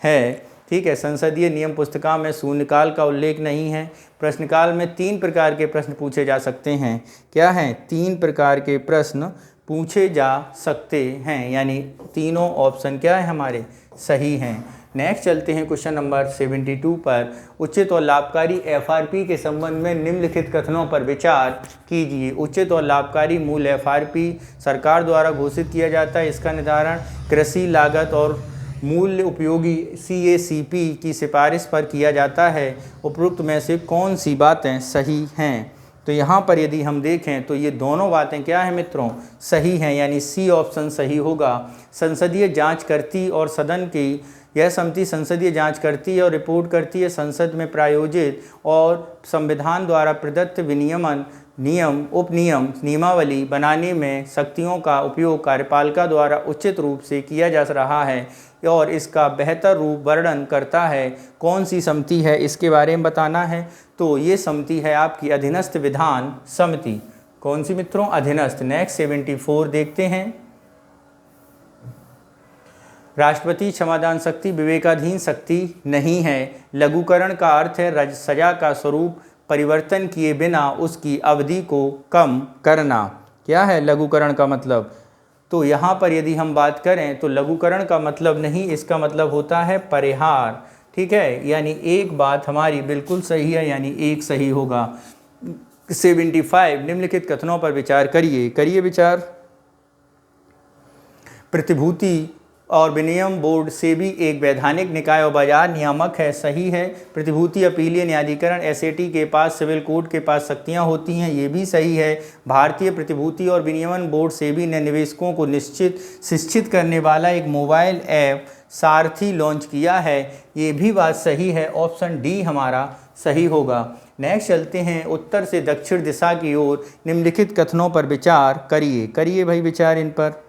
है। ठीक है, संसदीय नियम पुस्तिका में शून्यकाल का उल्लेख नहीं है। प्रश्नकाल में 3 प्रकार के प्रश्न पूछे जा सकते हैं। क्या हैं, 3 प्रकार के प्रश्न पूछे जा सकते हैं, यानी तीनों ऑप्शन क्या है हमारे, सही हैं। नेक्स्ट चलते हैं क्वेश्चन नंबर 72 पर, उचित और लाभकारी एफआरपी के संबंध में निम्नलिखित कथनों पर विचार कीजिए। उचित और लाभकारी मूल एफआरपी सरकार द्वारा घोषित किया जाता है। इसका निर्धारण कृषि लागत और मूल्य उपयोगी CACP की सिफारिश पर किया जाता है। उपरोक्त में से कौन सी बातें सही हैं। तो यहाँ पर यदि हम देखें तो ये दोनों बातें क्या हैं मित्रों, सही हैं, यानी सी ऑप्शन सही होगा। संसदीय जांच करती और सदन की यह समिति संसदीय जांच करती है और रिपोर्ट करती है। संसद में प्रायोजित और संविधान द्वारा प्रदत्त विनियमन नियम उपनियम नियमावली बनाने में शक्तियों का उपयोग कार्यपालिका द्वारा उचित रूप से किया जा रहा है और इसका बेहतर रूप वर्णन करता है। कौन सी समिति है, इसके बारे में बताना है। तो ये समिति है आपकी अधीनस्थ विधान समिति। कौन सी मित्रों, अधीनस्थ। नेक्स्ट 74 देखते हैं। राष्ट्रपति क्षमादान शक्ति विवेकाधीन शक्ति नहीं है। लघुकरण का अर्थ है सजा का स्वरूप परिवर्तन किए बिना उसकी अवधि को कम करना। क्या है लघुकरण का मतलब, तो यहाँ पर यदि हम बात करें तो लघुकरण का मतलब नहीं, इसका मतलब होता है परिहार। ठीक है, यानी एक बात हमारी बिल्कुल सही है, यानी एक सही होगा। 75 निम्नलिखित कथनों पर विचार करिए विचार। प्रतिभूति और विनियम बोर्ड से भी एक वैधानिक निकाय और बाजार नियामक है, सही है। प्रतिभूति अपीलीय न्यायाधिकरण SAT के पास सिविल कोर्ट के पास शक्तियाँ होती हैं, ये भी सही है। भारतीय प्रतिभूति और विनियमन बोर्ड सेबी ने निवेशकों को शिक्षित करने वाला एक मोबाइल ऐप सारथी लॉन्च किया है, ये भी बात सही है। ऑप्शन डी हमारा सही होगा। नेक्स्ट चलते हैं उत्तर से दक्षिण दिशा की ओर। निम्नलिखित कथनों पर विचार करिए भाई विचार इन पर।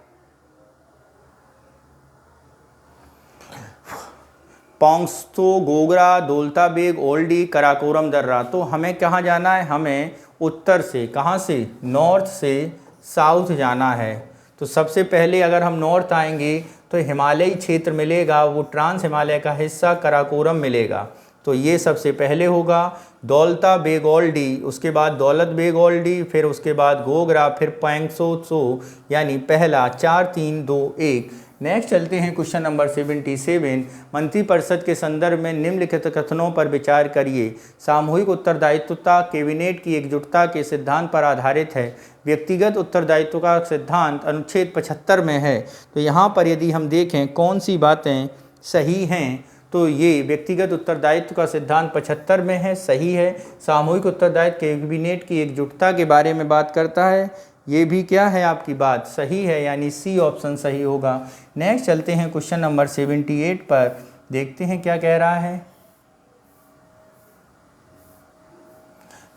पोंगस्तो, गोगरा, दौलता बेग, ओल्डी, कराकोरम दर्रा। तो हमें कहाँ जाना है, हमें उत्तर से, कहाँ से, नॉर्थ से साउथ जाना है। तो सबसे पहले अगर हम नॉर्थ आएंगे तो हिमालयी क्षेत्र मिलेगा, वो ट्रांस हिमालय का हिस्सा कराकोरम मिलेगा। तो ये सबसे पहले होगा दौलता बेग ओल्डी, उसके बाद दौलत बेग ओल्डी, फिर उसके बाद गोगरा, फिर पोंगस्तो, यानी पहला 4 3 2 1। नेक्स्ट चलते हैं क्वेश्चन नंबर 77। मंत्रिपरिषद के संदर्भ में निम्नलिखित कथनों पर विचार करिए। सामूहिक उत्तरदायित्वता कैबिनेट की एकजुटता के सिद्धांत पर आधारित है। व्यक्तिगत उत्तरदायित्व का सिद्धांत अनुच्छेद 75 में है। तो यहाँ पर यदि हम देखें कौन सी बातें सही हैं, तो ये व्यक्तिगत उत्तरदायित्व का सिद्धांत 75 में है, सही है। सामूहिक उत्तरदायित्व कैबिनेट की एकजुटता के बारे में बात करता है, ये भी क्या है आपकी बात सही है, यानी सी ऑप्शन सही होगा। नेक्स्ट चलते हैं क्वेश्चन नंबर 78 पर, देखते हैं क्या कह रहा है।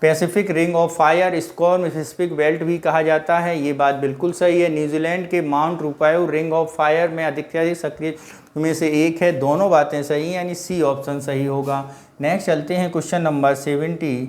Pacific ring of fire storm Pacific belt भी कहा जाता है, ये बात बिल्कुल सही है। न्यूजीलैंड के माउंट रुपायो रिंग ऑफ फायर में अधिकाधिक सक्रिय में से एक है। दोनों बातें सही हैं, यानी सी ऑप्शन सही होगा। नेक्स्ट चलते हैं क्वेश्चन नंबर 79।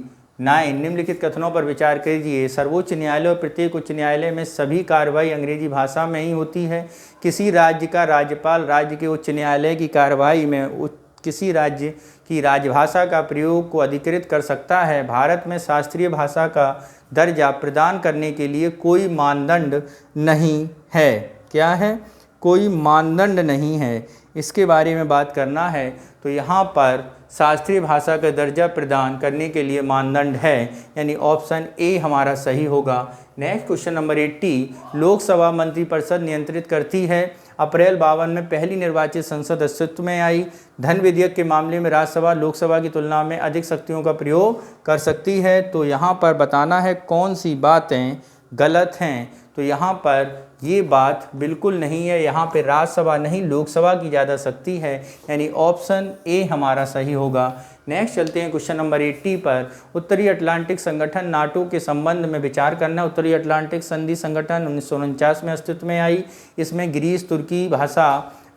निम्नलिखित कथनों पर विचार कीजिए। सर्वोच्च न्यायालय और प्रत्येक उच्च न्यायालय में सभी कार्रवाई अंग्रेजी भाषा में ही होती है। किसी राज्य का राज्यपाल राज्य के उच्च न्यायालय की कार्रवाई में किसी राज्य की राजभाषा का प्रयोग को अधिकृत कर सकता है। भारत में शास्त्रीय भाषा का दर्जा प्रदान करने के लिए कोई मानदंड नहीं है। क्या है, कोई मानदंड नहीं है, इसके बारे में बात करना है तो यहाँ पर शास्त्रीय भाषा का दर्जा प्रदान करने के लिए मानदंड है, यानी ऑप्शन ए हमारा सही होगा। नेक्स्ट क्वेश्चन नंबर 80, लोकसभा मंत्रिपरिषद नियंत्रित करती है। अप्रैल 52 में पहली निर्वाचित संसद अस्तित्व में आई। धन विधेयक के मामले में राज्यसभा लोकसभा की तुलना में अधिक शक्तियों का प्रयोग कर सकती है। तो यहाँ पर बताना है कौन सी बातें गलत हैं। तो यहाँ पर ये बात बिल्कुल नहीं है, यहाँ पे राज्यसभा नहीं लोकसभा की ज़्यादा शक्ति है, यानी ऑप्शन ए हमारा सही होगा। नेक्स्ट चलते हैं क्वेश्चन नंबर 80 पर। उत्तरी अटलांटिक संगठन नाटो के संबंध में विचार करना। उत्तरी अटलांटिक संधि संगठन 1949 में अस्तित्व में आई। इसमें ग्रीस, तुर्की भाषा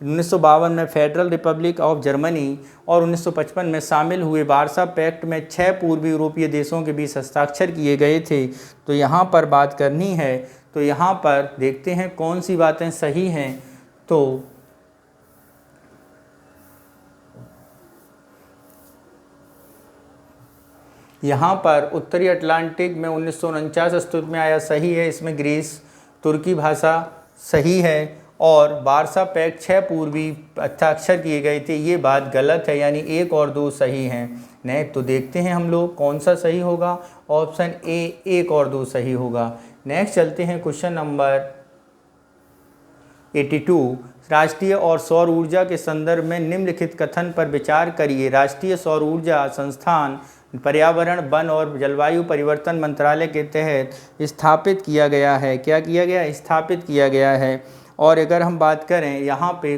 1952 में फेडरल रिपब्लिक ऑफ जर्मनी और 1955 में शामिल हुए। वार्सा पैक्ट में 6 पूर्वी यूरोपीय देशों के बीच हस्ताक्षर किए गए थे। तो यहाँ पर बात करनी है, तो यहाँ पर देखते हैं कौन सी बातें सही हैं। तो यहाँ पर उत्तरी अटलांटिक में 1949 अस्तित्व में आया, सही है। इसमें ग्रीस, तुर्की भाषा सही है और वार्सा पैक्ट 6 पूर्वी हस्ताक्षर किए गए थे, ये बात गलत है, यानी 1 और 2 सही हैं। नहीं तो देखते हैं हम लोग कौन सा सही होगा। ऑप्शन ए 1 और 2 सही होगा। नेक्स्ट चलते हैं क्वेश्चन नंबर 82, राष्ट्रीय और सौर ऊर्जा के संदर्भ में निम्नलिखित कथन पर विचार करिए। राष्ट्रीय सौर ऊर्जा संस्थान पर्यावरण, वन और जलवायु परिवर्तन मंत्रालय के तहत स्थापित किया गया है। क्या किया गया? स्थापित किया गया है। और अगर हम बात करें यहाँ पे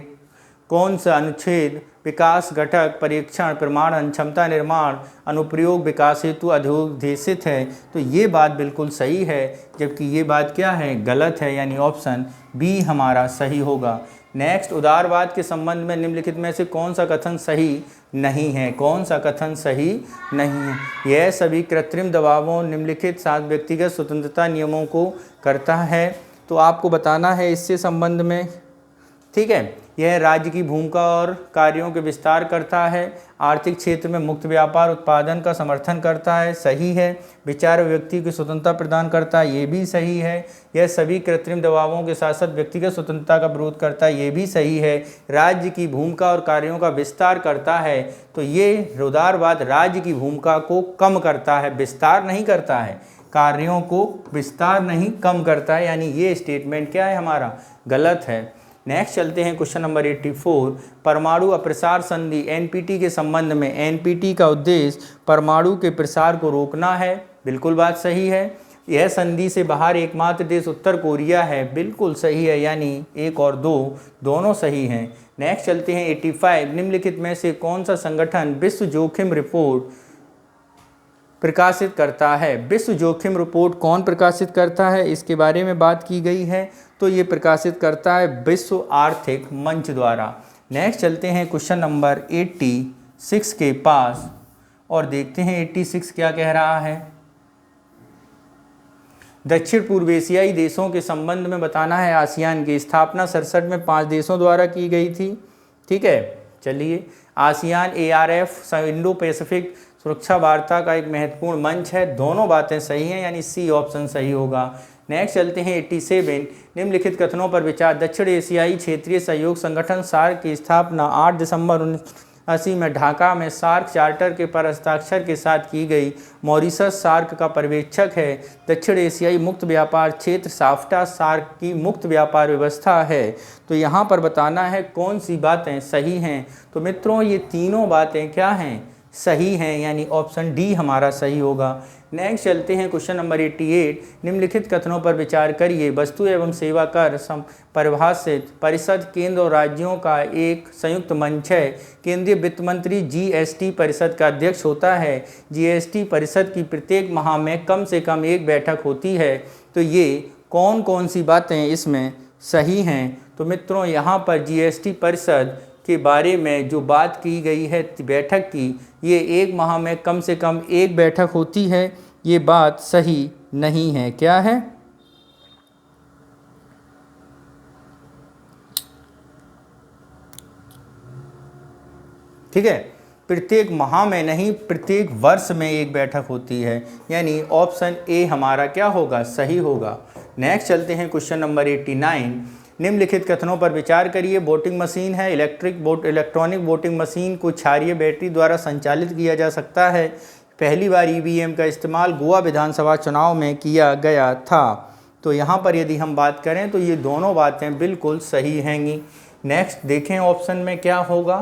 कौन सा अनुच्छेद विकास घटक परीक्षण प्रमाणन क्षमता निर्माण अनुप्रयोग विकास हेतु अध्यादेशित है, तो ये बात बिल्कुल सही है, जबकि ये बात क्या है? गलत है, यानी ऑप्शन बी हमारा सही होगा। नेक्स्ट, उदारवाद के संबंध में निम्नलिखित में से कौन सा कथन सही नहीं है? कौन सा कथन सही नहीं है? यह सभी कृत्रिम दबावों निम्नलिखित 7 व्यक्तिगत स्वतंत्रता नियमों को करता है। तो आपको बताना है इससे संबंध में, ठीक है। यह राज्य की भूमिका और कार्यों के विस्तार करता है। आर्थिक क्षेत्र में मुक्त व्यापार उत्पादन का समर्थन करता है, सही है। विचार व्यक्ति की स्वतंत्रता प्रदान करता है, ये भी सही है। यह सभी कृत्रिम दबावों के साथ साथ व्यक्तिगत स्वतंत्रता का विरोध करता है, ये भी सही है। राज्य की भूमिका और कार्यों का विस्तार करता है, तो ये उदारवाद राज्य की भूमिका को कम करता है, विस्तार नहीं करता है, कार्यों को विस्तार नहीं कम करता है, यानी ये स्टेटमेंट क्या है? हमारा गलत है। नेक्स्ट चलते हैं क्वेश्चन नंबर 84, परमाणु अप्रसार संधि एनपीटी के संबंध में। एनपीटी का उद्देश्य परमाणु के प्रसार को रोकना है, बिल्कुल बात सही है। यह संधि से बाहर एकमात्र देश उत्तर कोरिया है, बिल्कुल सही है, यानी 1 और 2 दोनों सही हैं। नेक्स्ट चलते हैं 85, निम्नलिखित में से कौन सा संगठन विश्व जोखिम रिपोर्ट प्रकाशित करता है? विश्व जोखिम रिपोर्ट कौन प्रकाशित करता है, इसके बारे में बात की गई है। तो ये प्रकाशित करता है विश्व आर्थिक मंच द्वारा। नेक्स्ट चलते हैं क्वेश्चन नंबर 86 के पास और देखते हैं 86 क्या कह रहा है। दक्षिण पूर्व एशियाई देशों के संबंध में बताना है। आसियान की स्थापना 67 में 5 देशों द्वारा की गई थी, ठीक है। चलिए, आसियान ARF इंडो पैसिफिक सुरक्षा वार्ता का एक महत्वपूर्ण मंच है, दोनों बातें सही हैं, यानी सी ऑप्शन सही होगा। नेक्स्ट चलते हैं 87, निम्नलिखित कथनों पर विचार। दक्षिण एशियाई क्षेत्रीय सहयोग संगठन सार्क की स्थापना 8 दिसंबर 1980 में ढाका में सार्क चार्टर के पर हस्ताक्षर के साथ की गई। मॉरिशस सार्क का पर्यवेक्षक है। दक्षिण एशियाई मुक्त व्यापार क्षेत्र साफ्टा सार्क की मुक्त व्यापार व्यवस्था है। तो यहाँ पर बताना है कौन सी बातें सही हैं। तो मित्रों, ये तीनों बातें क्या हैं? सही हैं, यानी ऑप्शन डी हमारा सही होगा। नेक्स्ट चलते हैं क्वेश्चन नंबर 88, निम्नलिखित कथनों पर विचार करिए। वस्तु एवं सेवा कर परिभाषित परिषद केंद्र और राज्यों का एक संयुक्त मंच है। केंद्रीय वित्त मंत्री GST परिषद का अध्यक्ष होता है। GST परिषद की प्रत्येक माह में कम से कम 1 बैठक होती है। तो ये कौन कौन सी बातें इसमें सही हैं? तो मित्रों, यहाँ पर GST परिषद के बारे में जो बात की गई है बैठक की, ये 1 माह में कम से कम 1 बैठक होती है, ये बात सही नहीं है। क्या है? ठीक है, प्रत्येक माह में नहीं, प्रत्येक वर्ष में 1 बैठक होती है, यानी ऑप्शन ए हमारा क्या होगा? सही होगा। नेक्स्ट चलते हैं क्वेश्चन नंबर 89, निम्नलिखित कथनों पर विचार करिए। वोटिंग मशीन है, इलेक्ट्रॉनिक वोटिंग मशीन को क्षारीय बैटरी द्वारा संचालित किया जा सकता है। पहली बार ईवीएम का इस्तेमाल गोवा विधानसभा चुनाव में किया गया था। तो यहाँ पर यदि हम बात करें तो ये दोनों बातें बिल्कुल सही हैंगी। नेक्स्ट देखें ऑप्शन में क्या होगा,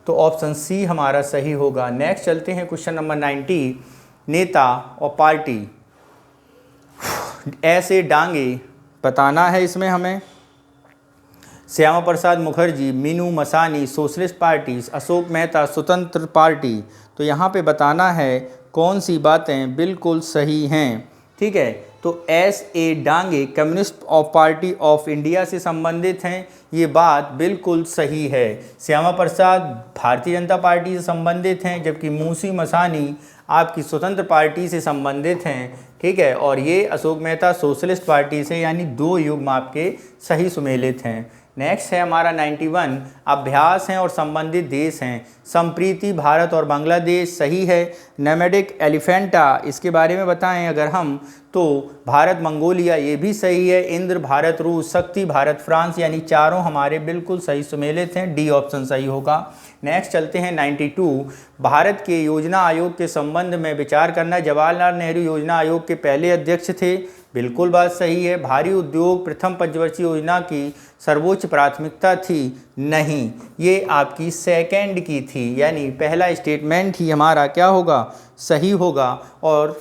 तो ऑप्शन सी हमारा सही होगा। नेक्स्ट चलते हैं क्वेश्चन नंबर 90। नेता और पार्टी ऐसे डांगे बताना है इसमें हमें। श्यामा प्रसाद मुखर्जी, मीनू मसानी सोशलिस्ट पार्टी, अशोक मेहता स्वतंत्र पार्टी। तो यहाँ पे बताना है कौन सी बातें बिल्कुल सही हैं। ठीक है, तो S.A. Dange communist of party of India से संबंधित हैं, ये बात बिल्कुल सही है। श्यामा प्रसाद भारतीय जनता पार्टी से संबंधित हैं, जबकि मूसी मसानी आपकी स्वतंत्र पार्टी से संबंधित हैं। ठीक है, और ये अशोक मेहता सोशलिस्ट पार्टी से, यानी 2 युग्म आपके सही सुमेलित हैं। नेक्स्ट है हमारा 91। अभ्यास हैं और संबंधित देश हैं। संप्रीति भारत और बांग्लादेश सही है। नोमैडिक एलिफेंटा इसके बारे में बताएं अगर हम, तो भारत मंगोलिया ये भी सही है। इंद्र भारत रूस, शक्ति भारत फ्रांस, यानी चारों हमारे बिल्कुल सही सुमेलित हैं। डी ऑप्शन सही होगा। नेक्स्ट चलते हैं 92। भारत के योजना आयोग के संबंध में विचार करना। जवाहरलाल नेहरू योजना आयोग के पहले अध्यक्ष थे, बिल्कुल बात सही है। भारी उद्योग प्रथम पंचवर्षीय योजना की सर्वोच्च प्राथमिकता थी, नहीं, ये आपकी सेकंड की थी, यानी पहला स्टेटमेंट ही हमारा क्या होगा, सही होगा, और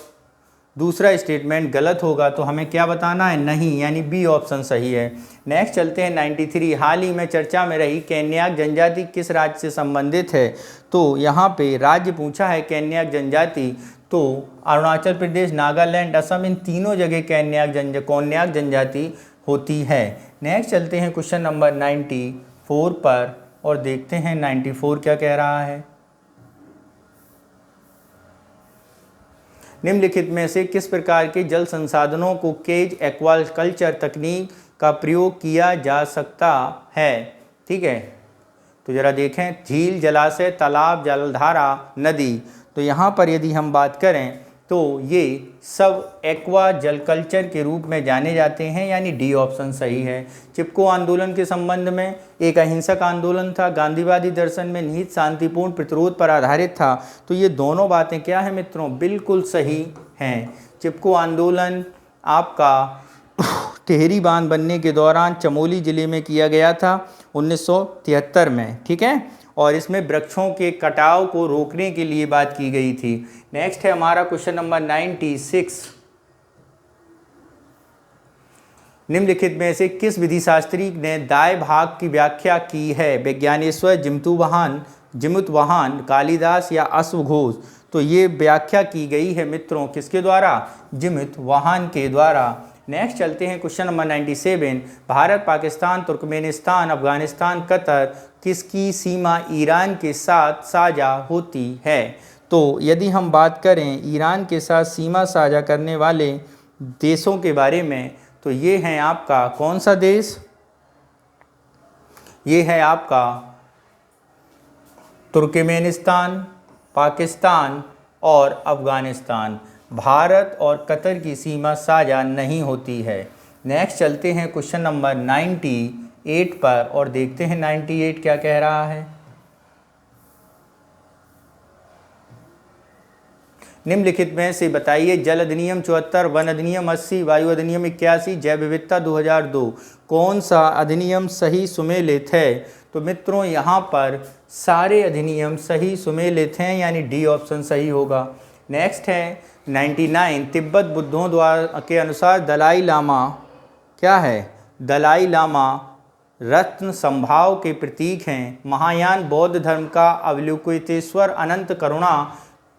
दूसरा स्टेटमेंट गलत होगा। तो हमें क्या बताना है, नहीं, यानी बी ऑप्शन सही है। नेक्स्ट चलते हैं 93। हाल ही में चर्चा में रही केन्याक जनजाति किस राज्य से संबंधित है। तो यहाँ पे राज्य पूछा है केन्याक जनजाति, तो अरुणाचल प्रदेश, नागालैंड, असम, इन तीनों जगह कोन्याक जनजाति होती है। नेक्स्ट चलते हैं क्वेश्चन नंबर 94 पर और देखते हैं 94 क्या कह रहा है। निम्नलिखित में से किस प्रकार के जल संसाधनों को केज एक्वाकल्चर तकनीक का प्रयोग किया जा सकता है। ठीक है, तो ज़रा देखें, झील, जलाशय, तालाब, जलधारा, नदी। तो यहाँ पर यदि हम बात करें तो ये सब एक्वा जल कल्चर के रूप में जाने जाते हैं, यानी डी ऑप्शन सही है। चिपको आंदोलन के संबंध में एक अहिंसक आंदोलन था, गांधीवादी दर्शन में निहित शांतिपूर्ण प्रतिरोध पर आधारित था। तो ये दोनों बातें क्या हैं मित्रों, बिल्कुल सही हैं। चिपको आंदोलन आपका टिहरी बांध बनने के दौरान चमोली ज़िले में किया गया था 1973 में। ठीक है, और इसमें वृक्षों के कटाव को रोकने के लिए बात की गई थी। नेक्स्ट है हमारा क्वेश्चन नंबर 96। निम्नलिखित में से किस विधिशास्त्री ने दाय भाग की व्याख्या की है। विज्ञानेश्वर, जिमुतवाहन, कालिदास या अश्वघोष। तो ये व्याख्या की गई है मित्रों किसके द्वारा, जिमुतवाहन के द्वारा। नेक्स्ट चलते हैं question number 97। Bharat, Pakistan, Turkmenistan, Afghanistan, Qatar किसकी सीमा ईरान के साथ साझा होती है। तो यदि हम बात करें ईरान के साथ सीमा साझा करने वाले देशों के बारे में, तो ये हैं आपका कौन सा देश, ये है आपका तुर्कमेनिस्तान, पाकिस्तान और अफगानिस्तान। भारत और कतर की सीमा साझा नहीं होती है। नेक्स्ट चलते हैं क्वेश्चन नंबर 98 पर और देखते हैं 98 क्या कह रहा है। निम्नलिखित में से बताइए, जल अधिनियम 74, वन अधिनियम 80, वायु अधिनियम 81, जैव विविधता 2002, कौन सा अधिनियम सही सुमेलित है। तो मित्रों यहाँ पर सारे अधिनियम सही सुमेलित हैं, यानी डी ऑप्शन सही होगा। नेक्स्ट है 99। तिब्बत बुद्धों द्वारा के अनुसार दलाई लामा क्या है, दलाई लामा रत्न संभाव के प्रतीक हैं। महायान बौद्ध धर्म का अवलोकितेश्वर अनंत करुणा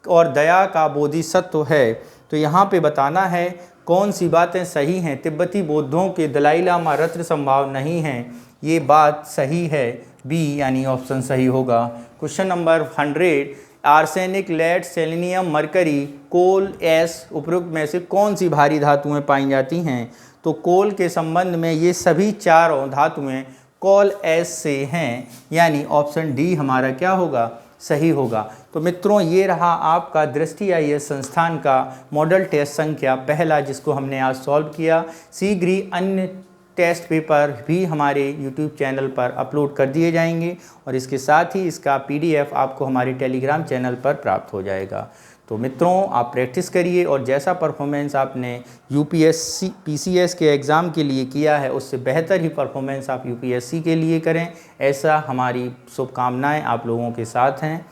और दया का बोधिसत्व है। तो यहाँ पे बताना है कौन सी बातें सही हैं। तिब्बती बौद्धों के दलाई लामा रत्न संभाव नहीं हैं, ये बात सही है, बी यानी ऑप्शन सही होगा। Question number 100। Arsenic, lead, selenium, mercury, coal, एस उपरोक्त में से कौन सी भारी धातुएं पाई जाती हैं। तो कोल के संबंध में ये सभी चारों धातुएं कोल एस से हैं, यानी ऑप्शन डी हमारा क्या होगा, सही होगा। तो मित्रों ये रहा आपका दृष्टि आईएएस संस्थान का मॉडल टेस्ट संख्या पहला, जिसको हमने आज सॉल्व किया। शीघ्र ही अन्य टेस्ट पेपर भी हमारे YouTube चैनल पर अपलोड कर दिए जाएंगे और इसके साथ ही इसका PDF आपको हमारे टेलीग्राम चैनल पर प्राप्त हो जाएगा। तो मित्रों, आप प्रैक्टिस करिए और जैसा परफॉर्मेंस आपने UPSC PCS के एग्ज़ाम के लिए किया है उससे बेहतर ही परफॉर्मेंस आप UPSC के लिए करें, ऐसा हमारी शुभकामनाएं आप लोगों के साथ हैं।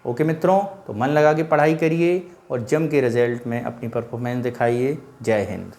ओके मित्रों, तो मन लगा के पढ़ाई करिए और जम के रिज़ल्ट में अपनी परफॉर्मेंस दिखाइए। जय हिंद।